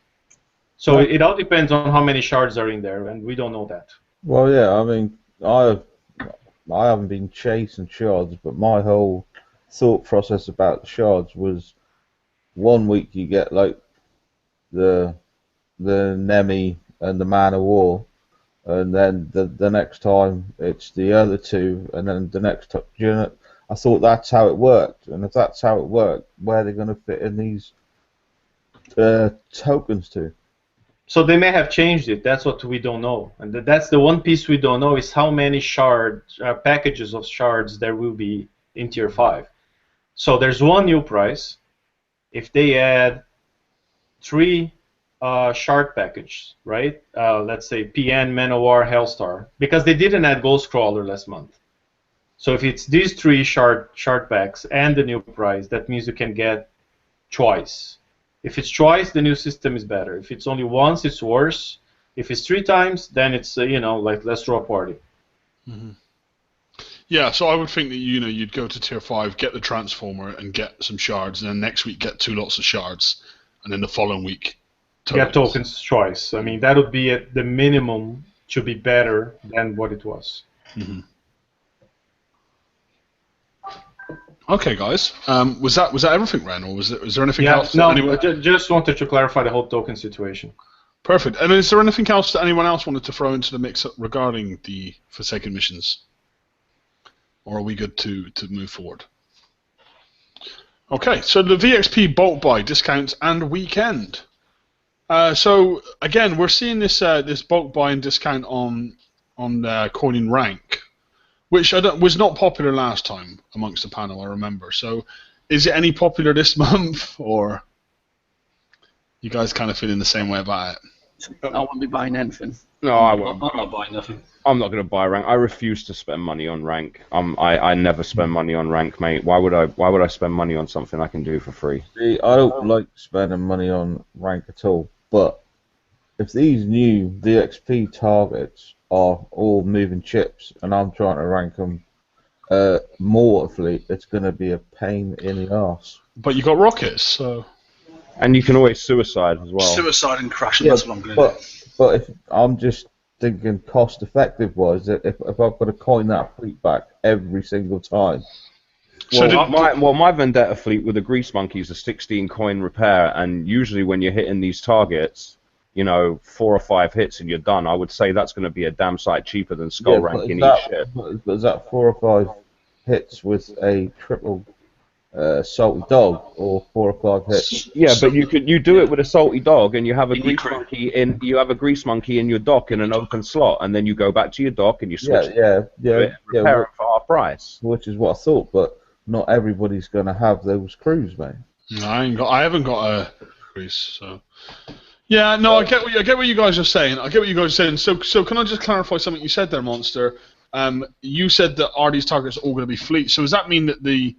Speaker 3: So it all depends on how many shards are in there, and we don't know that.
Speaker 5: Well, yeah, I mean, I haven't been chasing shards, but my whole thought process about the shards was 1 week you get like the Nemi and the Man of War, and then the next time it's the other 2, and then the next time. I thought that's how it worked, and if that's how it worked, where are they going to fit in these tokens to?
Speaker 3: So they may have changed it. That's what we don't know, and that's the one piece we don't know is how many packages of shards there will be in Tier 5. So there's one new price. If they add 3 shard package, right? Let's say PN, Manowar, Hellstar, because they didn't add Ghostcrawler last month. So if it's these 3 shard packs and the new price, that means you can get twice. If it's twice, the new system is better. If it's only once, it's worse. If it's 3 times, then it's like let's throw a party.
Speaker 1: Mm-hmm. Yeah, so I would think that you'd go to Tier 5, get the Transformer, and get some shards, and then next week get 2 lots of shards, and then the following week tokens.
Speaker 3: Get tokens twice. I mean, that would be the minimum to be better than what it was.
Speaker 1: Mm-hmm. Okay, guys. Was that everything, Ren, or was there anything else?
Speaker 3: No, I just wanted to clarify the whole token situation.
Speaker 1: Perfect. And is there anything else that anyone else wanted to throw into the mix regarding the Forsaken missions? Or are we good to move forward? Okay, so the VXP bulk buy discounts and weekend. So again, we're seeing this bulk buy and discount on coining rank, which was not popular last time amongst the panel, I remember. So is it any popular this month, or you guys kind of feeling the same way about it?
Speaker 4: I won't be buying anything.
Speaker 6: No, I won't.
Speaker 2: I'm not buying nothing.
Speaker 6: I'm not going to buy rank. I refuse to spend money on rank. I never spend money on rank, mate. Why would I spend money on something I can do for free?
Speaker 5: See, I don't like spending money on rank at all, but if these new VXP targets are all moving chips, and I'm trying to rank them mortally, it's going to be a pain in the arse.
Speaker 1: But you got rockets, so.
Speaker 6: And you can always suicide as well.
Speaker 2: Suicide and crash, and that's what I'm going to do.
Speaker 5: But if I'm just thinking cost-effective wise, that if I've got to coin that fleet back every single time.
Speaker 6: Well, my Vendetta fleet with the Grease Monkey is a 16 coin repair, and usually when you're hitting these targets, 4 or 5 hits and you're done. I would say that's going to be a damn sight cheaper than skull ranking each ship.
Speaker 5: But is that 4 or 5 hits with a triple salty dog, or 4 or 5 hits?
Speaker 6: Yeah, but you do it with a salty dog, and you have a grease monkey in your dock in an open slot, and then you go back to your dock and you switch. Repair it for half price.
Speaker 5: Which is what I thought, but not everybody's going to have those crews, mate.
Speaker 1: No, I haven't got a grease, so. Yeah, no, I get what you guys are saying. So can I just clarify something you said there, Monster? You said that these targets are all going to be fleets. So does that mean that the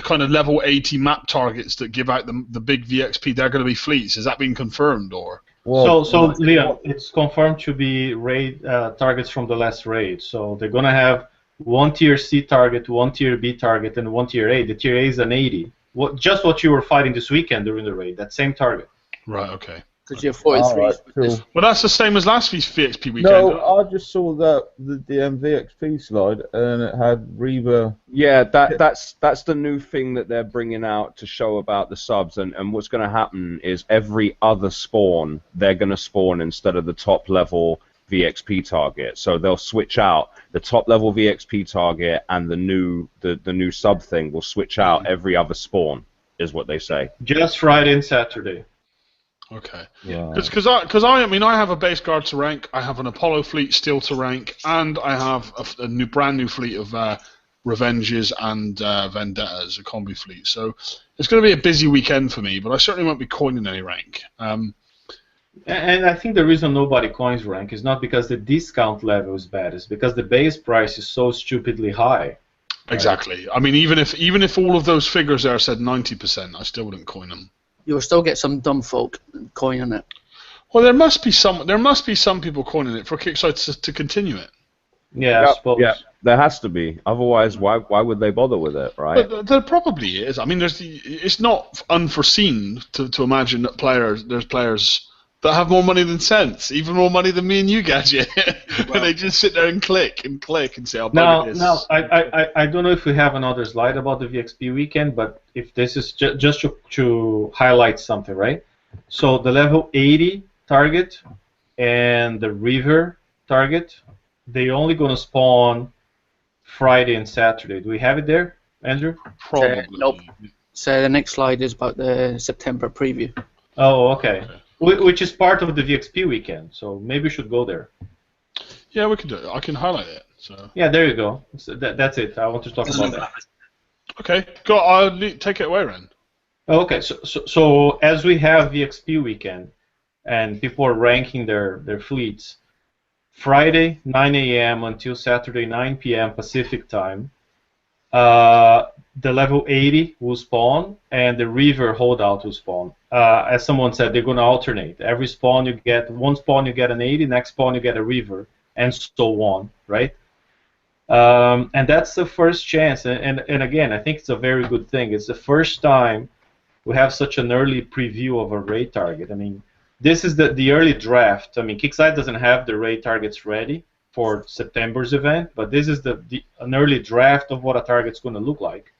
Speaker 1: kind of level 80 map targets that give out the big VXP, they're going to be fleets? Is that being confirmed, or?
Speaker 3: Well, so Leon, it's confirmed to be raid targets from the last raid. So they're going to have one tier C target, one tier B target, and one tier A. The tier A is an 80. Just what you were fighting this weekend during the raid, that same target.
Speaker 1: Right, okay.
Speaker 4: Because you're 43.
Speaker 5: Right, cool.
Speaker 1: Well, that's the same as last week's VXP weekend.
Speaker 5: No, I just saw the VXP slide, and it had Reba.
Speaker 6: Yeah, that's the new thing that they're bringing out to show about the subs, and what's going to happen is every other spawn, they're going to spawn instead of the top level VXP target. So they'll switch out the top level VXP target, and the new sub thing will switch out every other spawn, is what they say.
Speaker 3: Just Friday and Saturday.
Speaker 1: Okay.
Speaker 5: Yeah.
Speaker 1: Because I have a base guard to rank, I have an Apollo fleet still to rank, and I have a brand new fleet of Revenges and Vendettas, a combi fleet. So it's going to be a busy weekend for me, but I certainly won't be coining any rank.
Speaker 3: And I think the reason nobody coins rank is not because the discount level is bad, it's because the base price is so stupidly high.
Speaker 1: Exactly. I mean, even if all of those figures there said 90%, I still wouldn't coin them.
Speaker 4: You will still get some dumb folk coining it.
Speaker 1: Well, there must be some people coining it for Kickstarter to continue it.
Speaker 3: Yeah, I suppose.
Speaker 6: Yeah, there has to be. Otherwise, why would they bother with it, right?
Speaker 1: But there probably is. I mean, it's not unforeseen to imagine that there's players that have more money than sense, even more money than me and you, Gadget. And they just sit there and click and say, I'll buy this.
Speaker 3: Now, I don't know if we have another slide about the VXP weekend, but if this is just to highlight something, right? So the level 80 target and the river target, they're only going to spawn Friday and Saturday. Do we have it there, Andrew?
Speaker 1: Probably.
Speaker 4: Nope. So the next slide is about the September preview.
Speaker 3: Oh, okay. Which is part of the VXP weekend, so maybe we should go there.
Speaker 1: Yeah, we can do it. I can highlight it. So.
Speaker 3: Yeah, there you go. So that's it. I want to talk about that.
Speaker 1: Okay, go. I'll take it away, Ren.
Speaker 3: Okay, so as we have VXP weekend, and people are ranking their fleets, Friday 9 a.m. until Saturday 9 p.m. Pacific time, the level 80 will spawn, and the river holdout will spawn. As someone said, they're going to alternate. Every spawn you get, one spawn you get an 80, next spawn you get a river, and so on, right? And that's the first chance, and again, I think it's a very good thing. It's the first time we have such an early preview of a raid target. I mean, this is the early draft. I mean, Kickside doesn't have the raid targets ready for September's event, but this is an early draft of what a target's going to look like.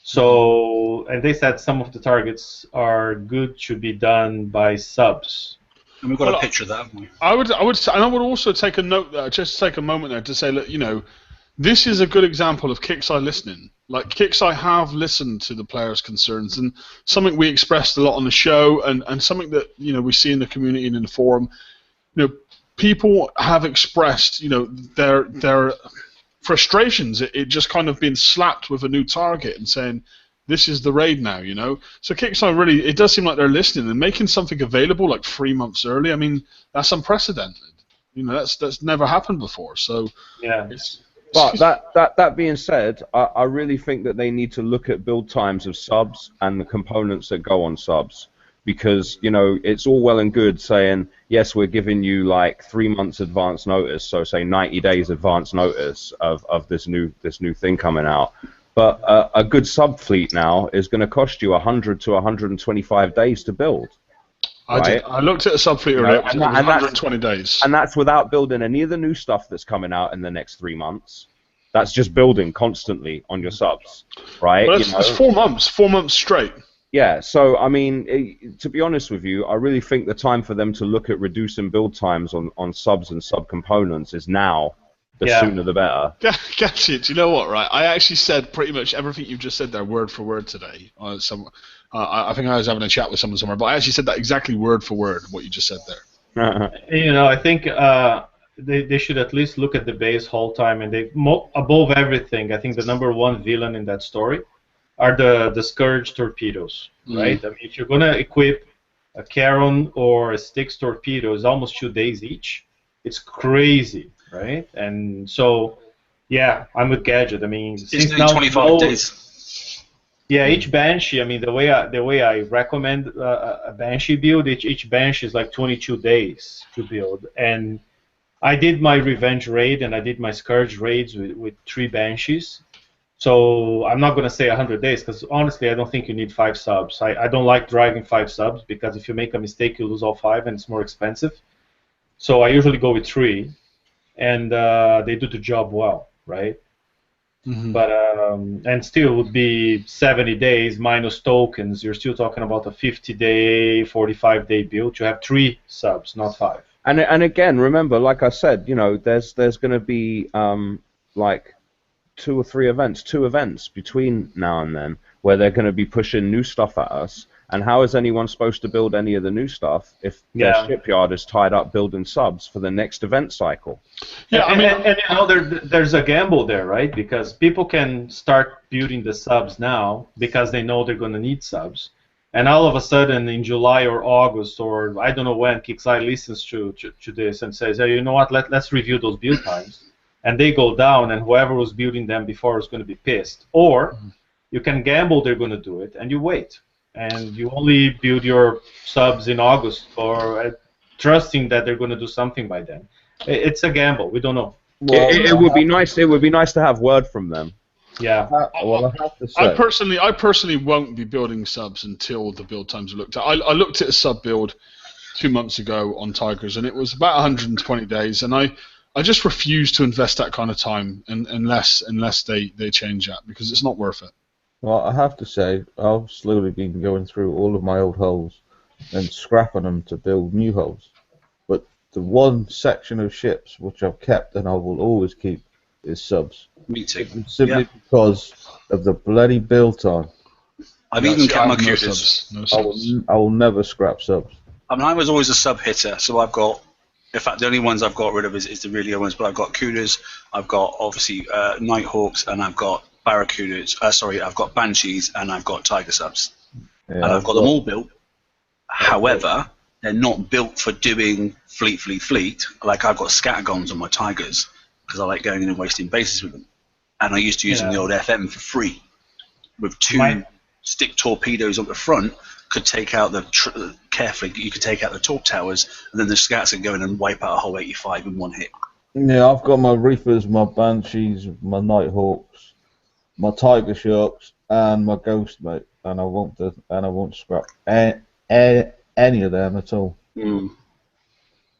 Speaker 3: So, and they said some of the targets are good to be done by subs.
Speaker 2: And we've got a picture of that, haven't we?
Speaker 1: I would also take a note there, just take a moment there to say, look, this is a good example of Kickside listening. Like, Kickside have listened to the players' concerns, and something we expressed a lot on the show, and something that we see in the community and in the forum. People have expressed their frustrations. It just kind of been slapped with a new target and saying, this is the raid now, So Kickstarter really, it does seem like they're listening and making something available like 3 months early. I mean, that's unprecedented. That's never happened before. So
Speaker 3: yeah.
Speaker 6: But that being said, I really think that they need to look at build times of subs and the components that go on subs, because it's all well and good saying yes, we're giving you like 3 months advance notice, so say 90 days advance notice of this new thing coming out. But a good sub fleet now is going to cost you 100 to 125 days to build.
Speaker 1: I looked at a sub fleet earlier. It was 120 days,
Speaker 6: and that's without building any of the new stuff that's coming out in the next 3 months. That's just building constantly on your subs, right?
Speaker 1: Well, that's 4 months, 4 months straight.
Speaker 6: Yeah, so I mean, to be honest with you, I really think the time for them to look at reducing build times on subs and sub-components is now. The sooner the better.
Speaker 1: Gotcha. Do you know what, right? I actually said pretty much everything you've just said there word for word today. I think I was having a chat with someone somewhere, but I actually said that exactly word for word, what you just said there.
Speaker 3: I think they should at least look at the base whole time, and above everything, I think the #1 villain in that story are the Scourge torpedoes, right? I mean, if you're gonna equip a Charon or a Styx torpedo, it's almost 2 days each. It's crazy, right? And so, yeah, I'm with Gadget. I mean,
Speaker 2: it's now 25 days.
Speaker 3: Yeah, each Banshee. I mean, the way I recommend a Banshee build, each Banshee is like 22 days to build. And I did my Revenge raid and I did my Scourge raids with 3 Banshees. So I'm not going to say 100 days because honestly, I don't think you need 5 subs. I don't like driving 5 subs because if you make a mistake, you lose all 5 and it's more expensive. So I usually go with 3, and they do the job well, right? But and still would be 70 days minus tokens. You're still talking about a 50-day, 45-day build. You have 3 subs, not 5.
Speaker 6: And again, remember, like I said, there's going to be like 2 or 3 events, 2 events between now and then where they're going to be pushing new stuff at us. And how is anyone supposed to build any of the new stuff if their shipyard is tied up building subs for the next event cycle?
Speaker 3: Yeah, and there's a gamble there, right? Because people can start building the subs now because they know they're going to need subs. And all of a sudden in July or August or I don't know when, Kixeye listens to this and says, hey, you know what, let's review those build times. And they go down, and whoever was building them before is going to be pissed. Or you can gamble they're going to do it, and you wait. And you only build your subs in August or trusting that they're going to do something by then. It's a gamble. We don't know.
Speaker 6: Well, it would be nice. It would be nice to have word from them.
Speaker 3: Yeah.
Speaker 5: Well, I have to say,
Speaker 1: I personally won't be building subs until the build times are looked at. I looked at a sub build 2 months ago on Tigers, and it was about 120 days, and I just refuse to invest that kind of time unless they change that, because it's not worth it.
Speaker 5: well, I have to say, I've slowly been going through all of my old hulls and scrapping them to build new hulls. But the one section of ships which I've kept and I will always keep is subs.
Speaker 2: Me too.
Speaker 5: Simply because of the bloody build time.
Speaker 2: I've even kept my cutters.
Speaker 1: No subs.
Speaker 5: I will never scrap subs.
Speaker 2: I mean, I was always a sub hitter, so I've got. In fact, the only ones I've got rid of is the really old ones. But I've got Kudas, I've got obviously Nighthawks, and I've got Barracudas. I've got Banshees, and I've got Tiger subs, and I've got them all built. However, they're not built for doing fleet. Like I've got scatterguns on my Tigers because I like going in and wasting bases with them, and I used to use the old FM for free with 2 stick torpedoes on the front. Could take out the carefully. You could take out the torp towers, and then the scouts can go in and wipe out a whole 85 in one hit.
Speaker 5: Yeah, I've got my Reapers, my Banshees, my Nighthawks, my Tiger Sharks, and my Ghost, mate. And I won't scrap any of them at all.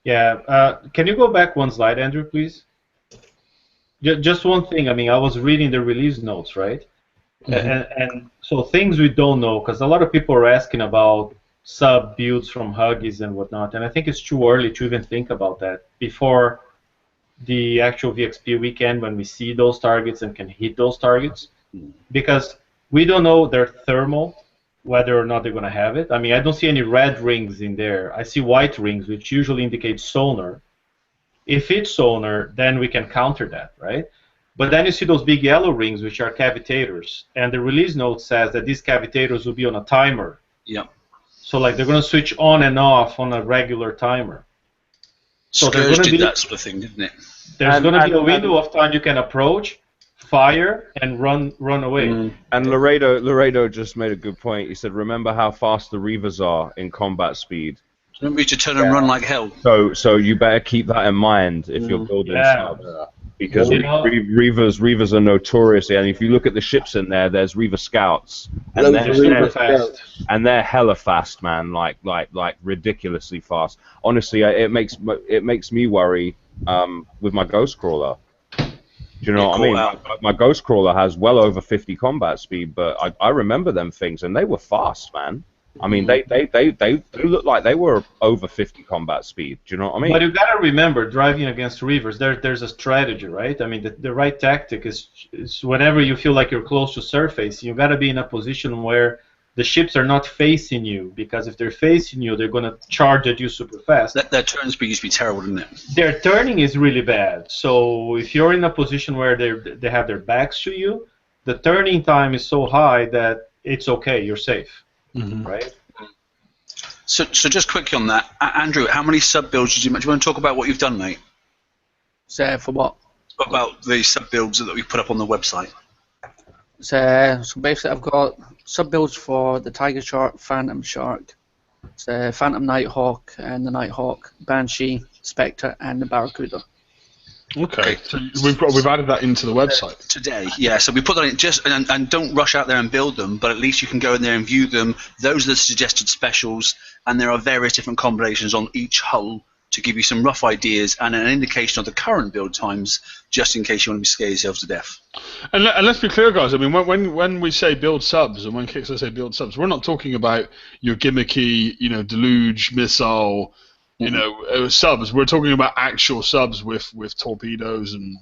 Speaker 3: Yeah. Can you go back one slide, Andrew, please? Just one thing. I mean, I was reading the release notes, right? And so things we don't know, because a lot of people are asking about sub builds from Huggies and whatnot, and I think it's too early to even think about that before the actual VXP weekend when we see those targets and can hit those targets, because we don't know their thermal, whether or not they're going to have it. I mean, I don't see any red rings in there. I see white rings, which usually indicate sonar. If it's sonar, then we can counter that, right? But then you see those big yellow rings, which are cavitators, and the release note says that these cavitators will be on a timer.
Speaker 2: Yeah.
Speaker 3: So like they're going to switch on and off on a regular timer. So
Speaker 2: Scourge did that sort of thing, didn't it?
Speaker 3: There's going to be a window of time you can approach, fire and run away.
Speaker 6: And Laredo just made a good point. He said, "Remember how fast the Reavers are in combat speed.
Speaker 2: Remember you to turn and run like hell."
Speaker 6: So you better keep that in mind if you're building subs. Because Reavers are notoriously, and if you look at the ships in there, there's Reaver Scouts, and
Speaker 3: They're super fast.
Speaker 6: and they're hella fast, man, like ridiculously fast. Honestly, it makes me worry with my Ghost Crawler. Do you know what I mean? My Ghost Crawler has well over 50 combat speed, but I remember them things, and they were fast, man. I mean, they look like they were over 50 combat speed. Do you know what I mean?
Speaker 3: But you gotta remember, driving against Reavers, there's a strategy, right? I mean, the right tactic is whenever you feel like you're close to surface, you gotta be in a position where the ships are not facing you, because if they're facing you, they're gonna charge at you super fast.
Speaker 2: Their turn speed used to be terrible, didn't it?
Speaker 3: Their turning is really bad. So if you're in a position where they have their backs to you, the turning time is so high that it's okay, you're safe. Right.
Speaker 2: So just quickly on that, Andrew, how many sub builds did you make? Do you want to talk about what you've done, mate?
Speaker 4: So for what?
Speaker 2: About the sub builds that we put up on the website.
Speaker 4: So basically, I've got sub builds for the Tiger Shark, Phantom Shark, Phantom Nighthawk, and the Nighthawk, Banshee, Spectre, and the Barracuda.
Speaker 1: Okay, so we've added that into the website
Speaker 2: today. Yeah, so we put that in and don't rush out there and build them, but at least you can go in there and view them. Those are the suggested specials, and there are various different combinations on each hull to give you some rough ideas and an indication of the current build times, just in case you want to scare yourself to death.
Speaker 1: And let's be clear, guys. I mean, when we say build subs, and when Kickstarter say build subs, we're not talking about your gimmicky, deluge missile. Subs. We're talking about actual subs with torpedoes and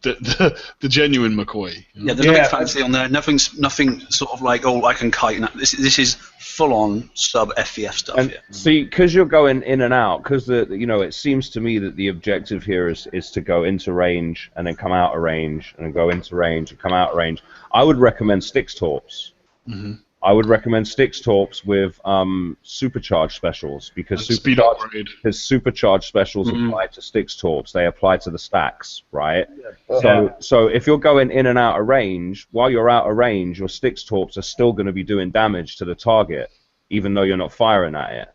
Speaker 1: the genuine McCoy.
Speaker 2: Yeah, there's nothing fancy on there. Nothing sort of like I can kite. This is full on sub FVF stuff.
Speaker 6: And see, because you're going in and out, because it seems to me that the objective here is to go into range and then come out of range and then go into range and come out of range. I would recommend Styx torps. I would recommend Styx torps with supercharged specials, because supercharged specials apply to Styx torps. They apply to the stacks, right? So if you're going in and out of range, while you're out of range, your Styx torps are still going to be doing damage to the target, even though you're not firing at it.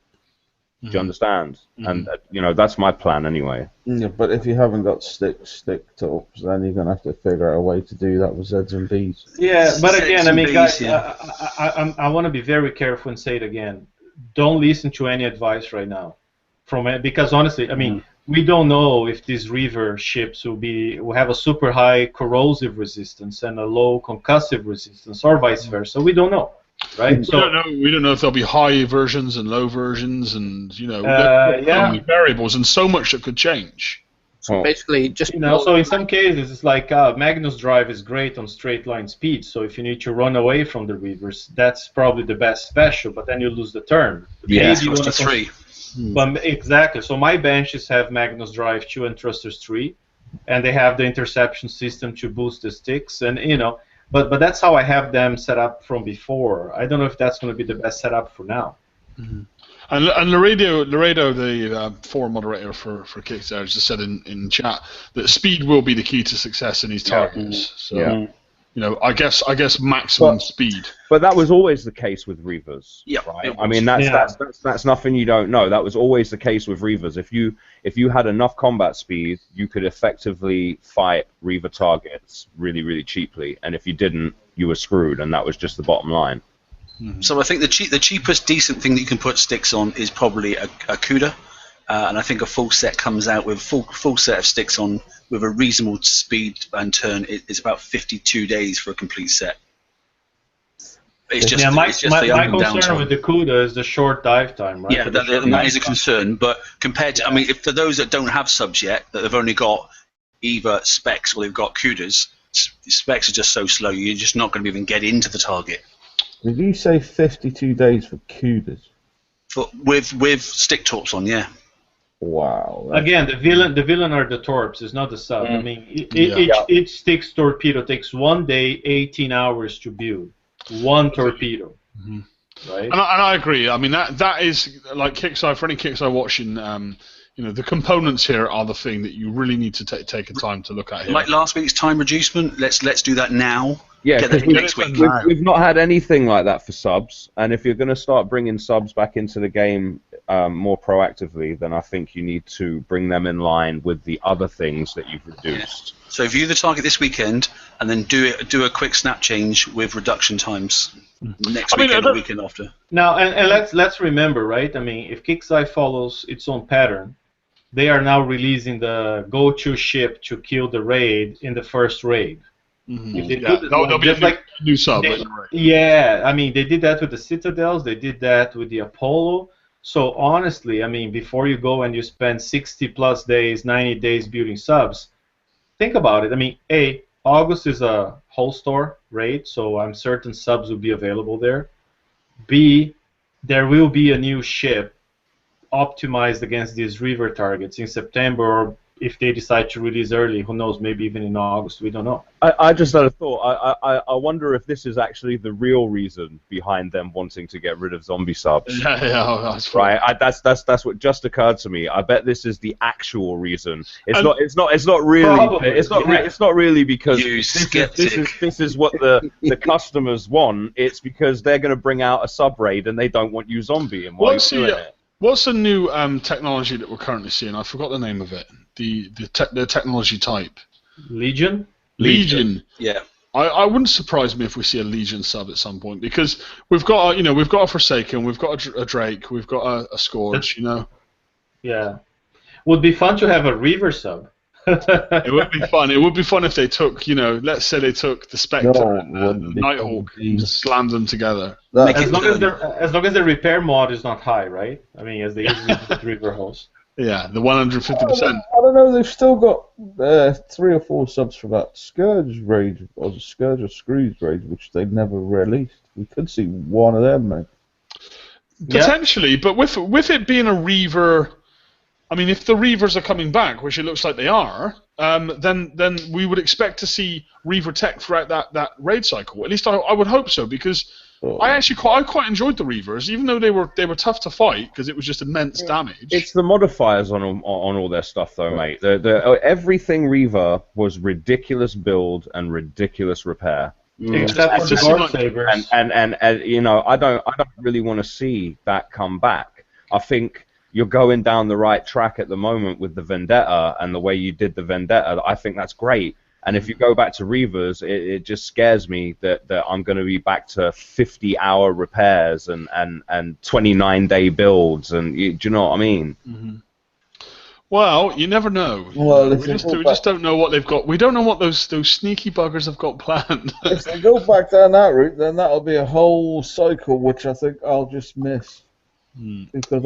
Speaker 6: Do you understand? And that's my plan anyway.
Speaker 5: Yeah, but if you haven't got stick torps, then you're gonna have to figure out a way to do that with Zs and Bs.
Speaker 3: Yeah, but again, I mean, guys, I want to be very careful and say it again. Don't listen to any advice right now, because honestly, I mean, we don't know if these Reaver ships will have a super high corrosive resistance and a low concussive resistance, or vice versa. We don't know. Right.
Speaker 1: We don't know if there'll be high versions and low versions, and many variables, and so much that could change.
Speaker 4: So basically, just
Speaker 3: so in some cases, it's like Magnus Drive is great on straight line speed. So if you need to run away from the Reavers, that's probably the best special. But then you lose the turn.
Speaker 2: Yeah, Thruster 3.
Speaker 3: But exactly. So my Banshees have Magnus Drive 2 and Thrusters 3, and they have the interception system to boost the sticks, and But that's how I have them set up from before. I don't know if that's going to be the best setup for now.
Speaker 1: And Laredo, the forum moderator for Kickstarter, just said in chat that speed will be the key to success in these targets. So, I guess maximum speed.
Speaker 6: But that was always the case with Reavers.
Speaker 2: Yeah,
Speaker 6: right? I mean, that's nothing you don't know. That was always the case with Reavers. If you had enough combat speed, you could effectively fight Reaver targets really, really cheaply. And if you didn't, you were screwed, and that was just the bottom line.
Speaker 2: So I think the cheapest decent thing that you can put sticks on is probably a CUDA, and I think a full set comes out with full set of sticks on with a reasonable speed and turn. It's about 52 days for a complete set. It's just
Speaker 3: my concern with the CUDA is the short dive time, right?
Speaker 2: Yeah, that is a concern. But compared to, if for those that don't have subs yet, that they've only got either specs or they've got CUDAs, specs are just so slow. You're just not going to even get into the target.
Speaker 5: Did you say 52 days for CUDAs?
Speaker 2: With stick torps on, yeah.
Speaker 5: Wow.
Speaker 3: Again, the villain are the torps. It's not the sub. I mean, each Styx torpedo takes 1 day, 18 hours to build. One torpedo. Right?
Speaker 1: And I agree. I mean, that is like Kickstarter. For any Kickstarter watching, the components here are the thing that you really need to take a time to look at here.
Speaker 2: Like last week's time reducement, let's do that now.
Speaker 6: Yeah,
Speaker 2: Get that
Speaker 6: because
Speaker 2: next week.
Speaker 6: we've not had anything like that for subs, and if you're going to start bringing subs back into the game more proactively, then I think you need to bring them in line with the other things that you've reduced.
Speaker 2: Yeah. So view the target this weekend, and then do a quick snap change with reduction times next weekend or the weekend after.
Speaker 3: Now, and let's remember, right? I mean, if KIXEYE follows its own pattern, they are now releasing the go-to ship to kill the raid in the first raid.
Speaker 1: Mm-hmm.
Speaker 3: If they
Speaker 1: There'll be a new sub.
Speaker 3: Yeah, I mean, they did that with the Citadels. They did that with the Apollo. So honestly, I mean, before you go and you spend 60+ days, 90 days building subs, think about it. I mean, August is a whole store raid, so I'm certain subs will be available there. B, there will be a new ship optimized against these river targets in September, or if they decide to release early, who knows, maybe even in August, we don't know.
Speaker 6: I just had a thought. I wonder if this is actually the real reason behind them wanting to get rid of zombie subs.
Speaker 1: Yeah, that's
Speaker 6: right. That's what just occurred to me. I bet this is the actual reason. It's not really.
Speaker 3: Probably,
Speaker 6: It's not really because
Speaker 2: skeptic.
Speaker 6: this is what the customers want. It's because they're going to bring out a sub raid and they don't want you zombie. And why doing it?
Speaker 1: What's the new technology that we're currently seeing? I forgot the name of it. The technology type.
Speaker 3: Legion.
Speaker 2: Yeah.
Speaker 1: I wouldn't surprise me if we see a Legion sub at some point, because we've got a Forsaken, we've got a Drake, we've got a Scourge,
Speaker 3: Yeah. Would be fun to have a Reaver sub.
Speaker 1: It would be fun. It would be fun if they took, let's say they took the Spectre and Nighthawk and just slammed them together.
Speaker 3: As long as the repair mod is not high, right? I mean, as they use the Reaver host.
Speaker 1: Yeah, the 150%.
Speaker 5: I don't know. They've still got 3 or 4 subs for that Scourge raid, or the Scourge or Scrooge raid, which they never released. We could see one of them, mate.
Speaker 1: Potentially, but with it being a Reaver, I mean, if the Reavers are coming back, which it looks like they are, then we would expect to see Reaver tech throughout that raid cycle. At least I would hope so, because I quite enjoyed the Reavers, even though they were tough to fight because it was just immense damage.
Speaker 6: It's the modifiers on all their stuff, though, mate. Everything Reaver was ridiculous build and ridiculous repair.
Speaker 3: Except for the Guard Sabers.
Speaker 6: And I don't really want to see that come back. I think you're going down the right track at the moment with the Vendetta and the way you did the Vendetta. I think that's great. And if you go back to Reavers, it just scares me that I'm going to be back to 50-hour repairs and 29-day builds. And do you know what I mean?
Speaker 1: Mm-hmm. Well, you never know.
Speaker 5: Well,
Speaker 1: we just don't know what they've got. We don't know what those sneaky buggers have got planned.
Speaker 5: If they go back down that route, then that'll be a whole cycle, which I think I'll just miss. Because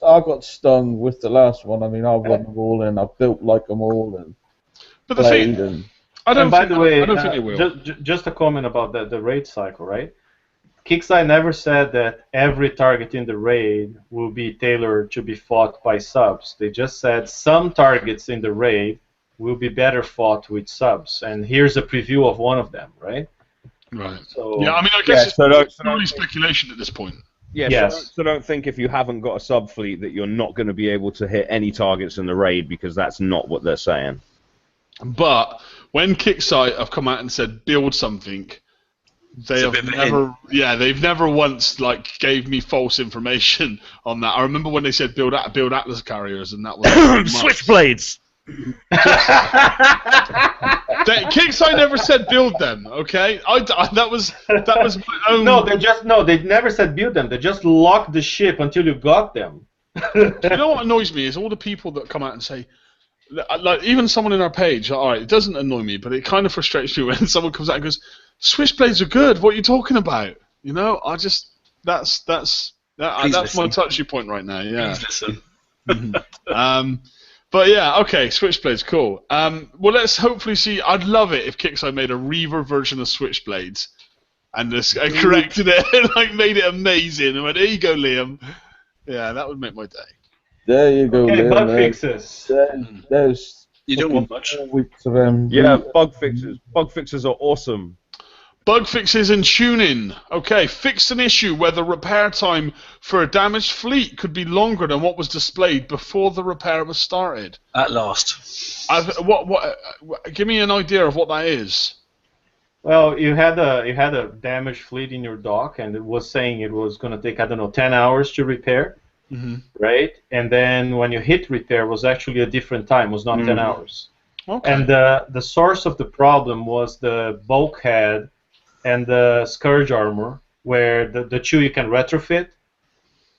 Speaker 5: I got stung with the last one. I mean, I won them all, and I built like them all, and
Speaker 1: but the thing, I don't think they will.
Speaker 3: Just a comment about the raid cycle, right? KIXEYE never said that every target in the raid will be tailored to be fought by subs. They just said some targets in the raid will be better fought with subs, and here's a preview of one of them, right?
Speaker 1: Right.
Speaker 3: So,
Speaker 1: yeah, I mean, I guess it's only speculation at this point.
Speaker 6: Yeah,
Speaker 3: yes.
Speaker 6: So don't think if you haven't got a sub fleet that you're not going to be able to hit any targets in the raid, because that's not what they're saying.
Speaker 1: But when KIXEYE have come out and said build something, they've never once gave me false information on that. I remember when they said build Atlas carriers, and that was
Speaker 6: Switchblades.
Speaker 1: KIXEYE never said build them. Okay, that was my own.
Speaker 3: No, they never said build them. They just locked the ship until you got them.
Speaker 1: You know what annoys me is all the people that come out and say, like even someone in our page. All right, it doesn't annoy me, but it kind of frustrates me when someone comes out and goes, "Switchblades are good. What are you talking about?" That's my touchy point right now. Yeah.
Speaker 2: Please listen.
Speaker 1: But yeah, okay, Switchblades, cool. Well, let's hopefully see. I'd love it if KIXEYE made a Reaver version of Switchblades and just corrected it and made it amazing. I went, there you go, Liam. Yeah, that would make my day.
Speaker 5: There you go,
Speaker 3: Liam. Bug
Speaker 5: fixes. There's
Speaker 2: you don't want much.
Speaker 5: Weeks of them.
Speaker 6: Yeah, bug fixes. Bug fixes are awesome.
Speaker 1: Bug fixes and tuning. Okay, fixed an issue where the repair time for a damaged fleet could be longer than what was displayed before the repair was started.
Speaker 2: At last.
Speaker 1: Give me an idea of what that is.
Speaker 3: Well, you had a damaged fleet in your dock, and it was saying it was going to take, I don't know, 10 hours to repair, right? And then when you hit repair, it was actually a different time. It was not 10 hours.
Speaker 1: Okay.
Speaker 3: And the source of the problem was the bulkhead and the Scourge armor, where the two you can retrofit.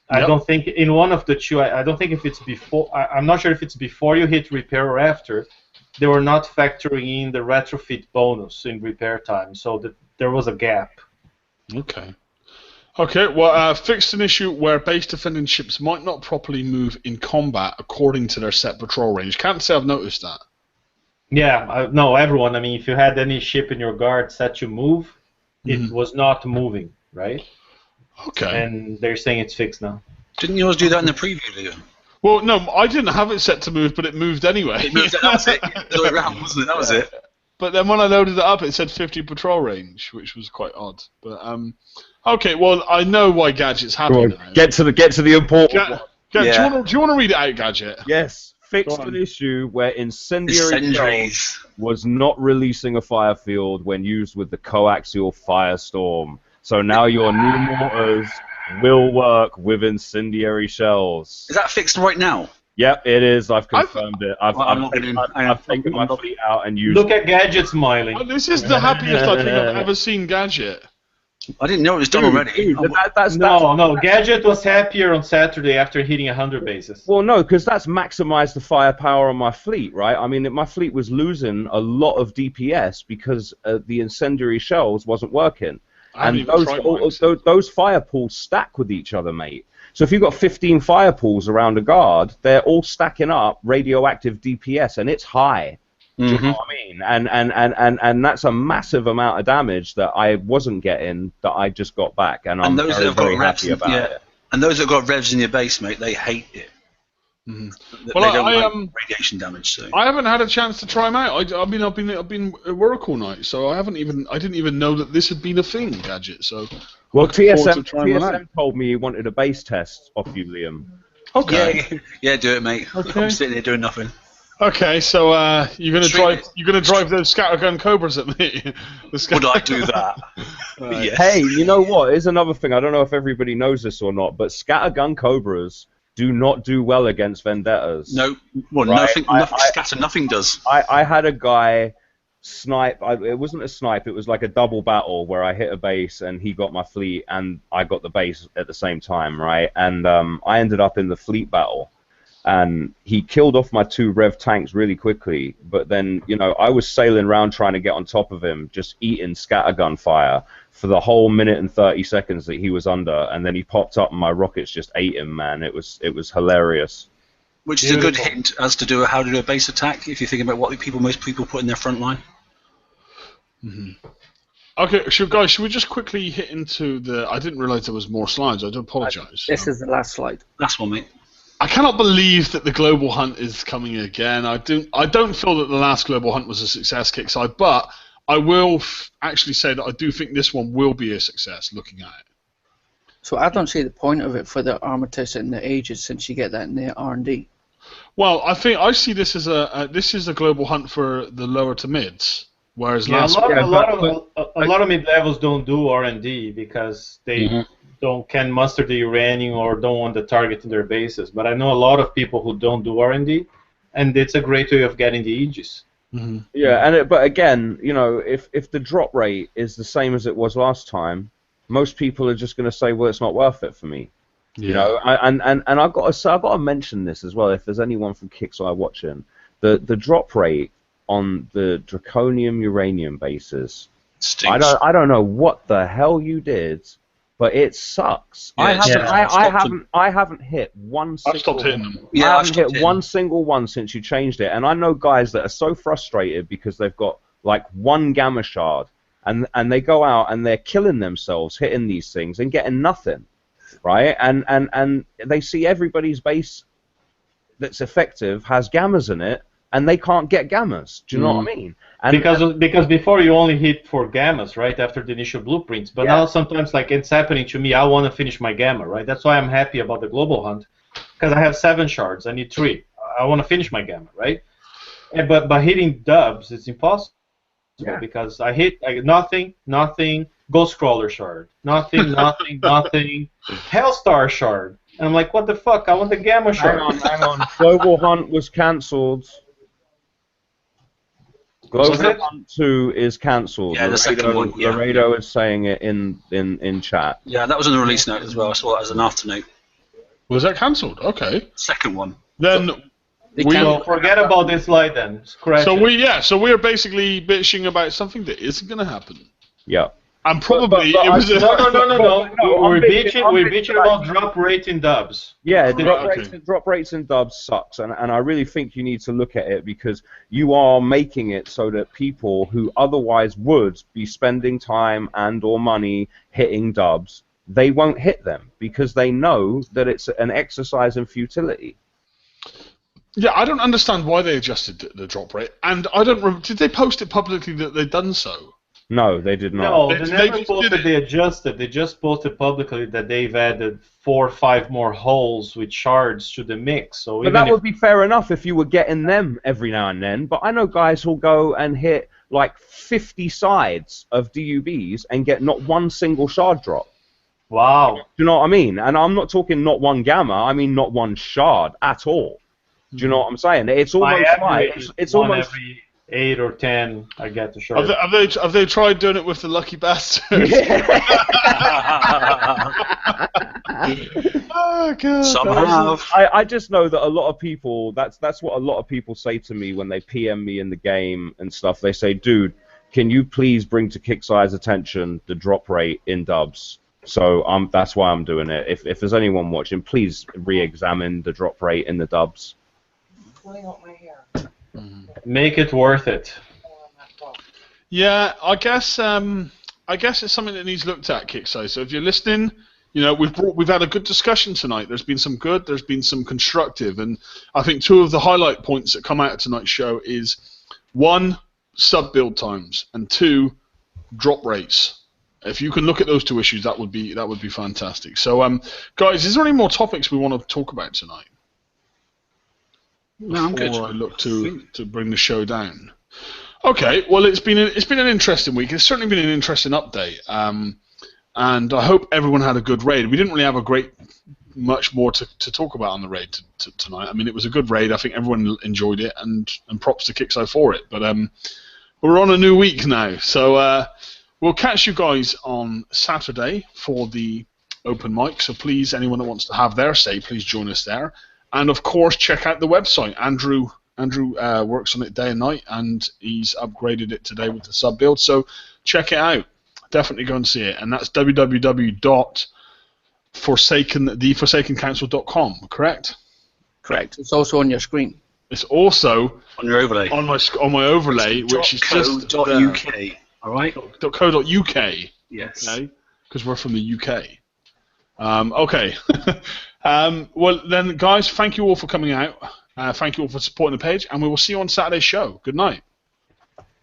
Speaker 3: I don't think in one of the two. I don't think if it's before. I'm not sure if it's before you hit repair or after. They were not factoring in the retrofit bonus in repair time, so that there was a gap.
Speaker 1: Okay. Okay. Well, fixed an issue where base defending ships might not properly move in combat according to their set patrol range. Can't say I've noticed that.
Speaker 3: Yeah. No, everyone. I mean, if you had any ship in your guard set to move, it was not moving, right?
Speaker 1: Okay.
Speaker 3: And they're saying it's fixed now.
Speaker 2: Didn't yours do that in the preview, Leo?
Speaker 1: Well, no, I didn't have it set to move, but it moved anyway.
Speaker 2: It moved, that was it. The way around, wasn't it? That was it.
Speaker 1: But then when I loaded it up, it said 50 patrol range, which was quite odd. But okay, well, I know why Gadget's happy now.
Speaker 6: Get to the important one.
Speaker 1: Do you want to read it out, Gadget?
Speaker 6: Yes. Fixed an issue where incendiary shells was not releasing a fire field when used with the coaxial firestorm. So now your new mortars will work with incendiary shells.
Speaker 2: Is that fixed right now?
Speaker 6: Yep, it is. I've confirmed it. I've taken my fleet out and used.
Speaker 3: Look at Gadget smiling.
Speaker 1: Oh, this is the happiest I think I've ever seen Gadget.
Speaker 2: I didn't know it was done already.
Speaker 3: No, Gadget was happier on Saturday after hitting 100 bases.
Speaker 6: Well, no, because that's maximized the firepower on my fleet, right? I mean, my fleet was losing a lot of DPS because the incendiary shells wasn't working. And those fire pools stack with each other, mate. So if you've got 15 fire pools around a guard, they're all stacking up radioactive DPS, and it's high. Do you know what I mean? And that's a massive amount of damage that I wasn't getting that I just got back, and I'm very happy about it.
Speaker 2: And those that got revs in your base, mate, they hate it.
Speaker 1: Well,
Speaker 2: they don't like radiation damage. So
Speaker 1: I haven't had a chance to try them out. I've been at work all night, so I didn't even know that this had been a thing, Gadget. So
Speaker 6: well, TSM told me he wanted a base test off you, Liam.
Speaker 1: Okay.
Speaker 2: Yeah, do it, mate.
Speaker 1: Okay.
Speaker 2: I'm sitting here doing nothing.
Speaker 1: Okay, so you're gonna drive those scattergun cobras at me.
Speaker 2: Would I do that? Yes.
Speaker 6: Hey, you know what? Here's another thing. I don't know if everybody knows this or not, but scattergun cobras do not do well against vendettas.
Speaker 2: No, well,
Speaker 6: right?
Speaker 2: nothing does.
Speaker 6: I had a guy snipe. It wasn't a snipe. It was like a double battle where I hit a base and he got my fleet and I got the base at the same time, right? And I ended up in the fleet battle. And he killed off my 2 rev tanks really quickly, but then, I was sailing around trying to get on top of him, just eating scattergun fire for the whole minute and 30 seconds that he was under, and then he popped up and my rockets just ate him, man. It was hilarious.
Speaker 2: Which is a good hint as to how to do a base attack, if you think about what most people put in their front line.
Speaker 1: Okay, should we just quickly hit into the... I didn't realise there was more slides. I do apologise.
Speaker 4: This is the last slide.
Speaker 2: Last one, mate.
Speaker 1: I cannot believe that the Global Hunt is coming again. I don't feel that the last Global Hunt was a success, Kickside, but I will actually say that I do think this one will be a success, looking at it.
Speaker 4: So I don't see the point of it for the Armistice and the Aegis, since you get that in the R&D.
Speaker 1: Well, I see this as a Global Hunt for the lower to mids, whereas
Speaker 3: a lot of mid levels don't do R&D because they can muster the uranium or don't want the target in their bases. But I know a lot of people who don't do R&D, and it's a great way of getting the Aegis.
Speaker 6: Yeah, but again, if the drop rate is the same as it was last time, most people are just going to say, well, it's not worth it for me. And I've got to mention this as well. If there's anyone from Kickstarter watching, the drop rate on the draconium uranium bases,
Speaker 2: stinks.
Speaker 6: I don't know what the hell you did, but it sucks.
Speaker 2: Yeah,
Speaker 6: I haven't hit one single.
Speaker 1: I've stopped hitting them.
Speaker 6: Yeah, I haven't hit one single one since you changed it, and I know guys that are so frustrated because they've got like 1 gamma shard, and they go out and they're killing themselves hitting these things and getting nothing, right? And they see everybody's base that's effective has gammas in it, and they can't get gammas. Do you know what I mean? And,
Speaker 3: because before you only hit for gammas, right, after the initial blueprints. But now sometimes, like, it's happening to me, I want to finish my gamma, right? That's why I'm happy about the global hunt, because I have 7 shards. I need 3. I want to finish my gamma, right? But by hitting dubs, it's impossible because I hit nothing, Ghost Crawler shard, nothing, Hellstar shard. And I'm like, what the fuck? I want the gamma shard.
Speaker 6: Hang on. Global Hunt was cancelled. Global Hunt 2 is cancelled.
Speaker 2: Yeah, the second one. Yeah.
Speaker 6: Laredo is saying it in chat.
Speaker 2: Yeah, that was on the release note as well. I saw it as an afternoon.
Speaker 1: Was that cancelled? Okay.
Speaker 2: Second one.
Speaker 1: Then
Speaker 3: So forget about this slide then. Scratch it.
Speaker 1: So we're basically bitching about something that isn't going to happen.
Speaker 6: Yeah.
Speaker 1: And probably
Speaker 3: No. We're
Speaker 6: I'm
Speaker 3: bitching about drop rate in dubs.
Speaker 6: Yeah, drop rates in dubs sucks, and I really think you need to look at it because you are making it so that people who otherwise would be spending time and or money hitting dubs, they won't hit them because they know that it's an exercise in futility.
Speaker 1: Yeah, I don't understand why they adjusted the drop rate, and I don't. Did they post it publicly that they'd done so?
Speaker 6: No, they did not.
Speaker 3: No, they never posted they adjusted. They just posted publicly that they've added 4 or 5 more holes with shards to the mix. So
Speaker 6: but that would be fair enough if you were getting them every now and then. But I know guys who'll go and hit like 50 sides of DUBs and get not one single shard drop.
Speaker 3: Wow.
Speaker 6: Do you know what I mean? And I'm not talking not one gamma. I mean not one shard at all. Do you know what I'm saying? It's almost like it's almost
Speaker 3: every 8 or 10 I get the shard.
Speaker 1: Have they tried doing it with the lucky bastards? Oh god.
Speaker 2: Some have.
Speaker 6: I just know that a lot of people. That's what a lot of people say to me when they PM me in the game and stuff. They say, "Dude, can you please bring to Kickstar's attention the drop rate in dubs?" So that's why I'm doing it. If there's anyone watching, please re-examine the drop rate in the dubs.
Speaker 3: Make it worth it.
Speaker 1: Yeah, I guess it's something that needs looked at, Kickstarter. So if you're listening, you know we've had a good discussion tonight. There's been some good, there's been some constructive, and I think 2 of the highlight points that come out of tonight's show is 1, sub build times, and 2, drop rates. If you can look at those 2 issues, that would be fantastic. So, guys, is there any more topics we want to talk about tonight?
Speaker 2: No, I'm good.
Speaker 1: Before I look to bring the show down. Okay, well, it's been an interesting week. It's certainly been an interesting update, and I hope everyone had a good raid. We didn't really have much more to talk about on the raid tonight. I mean, it was a good raid. I think everyone enjoyed it, and props to Kixo for it. But we're on a new week now, so we'll catch you guys on Saturday for the open mic. So please, anyone that wants to have their say, please join us there. And of course, check out the website. Andrew works on it day and night, and he's upgraded it today with the sub build. So check it out. Definitely go and see it. And that's www.theforsakencouncil.com. Correct?
Speaker 4: Correct. It's also on your screen.
Speaker 1: It's also
Speaker 2: on your overlay.
Speaker 1: On my overlay, which is just
Speaker 2: .uk. All right.
Speaker 1: .co.uk.
Speaker 2: Yes.
Speaker 1: Okay. Because we're from the UK. Okay. Well, then, guys, thank you all for coming out. Thank you all for supporting the page, and we will see you on Saturday's show. Good night.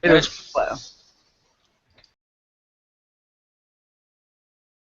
Speaker 4: It was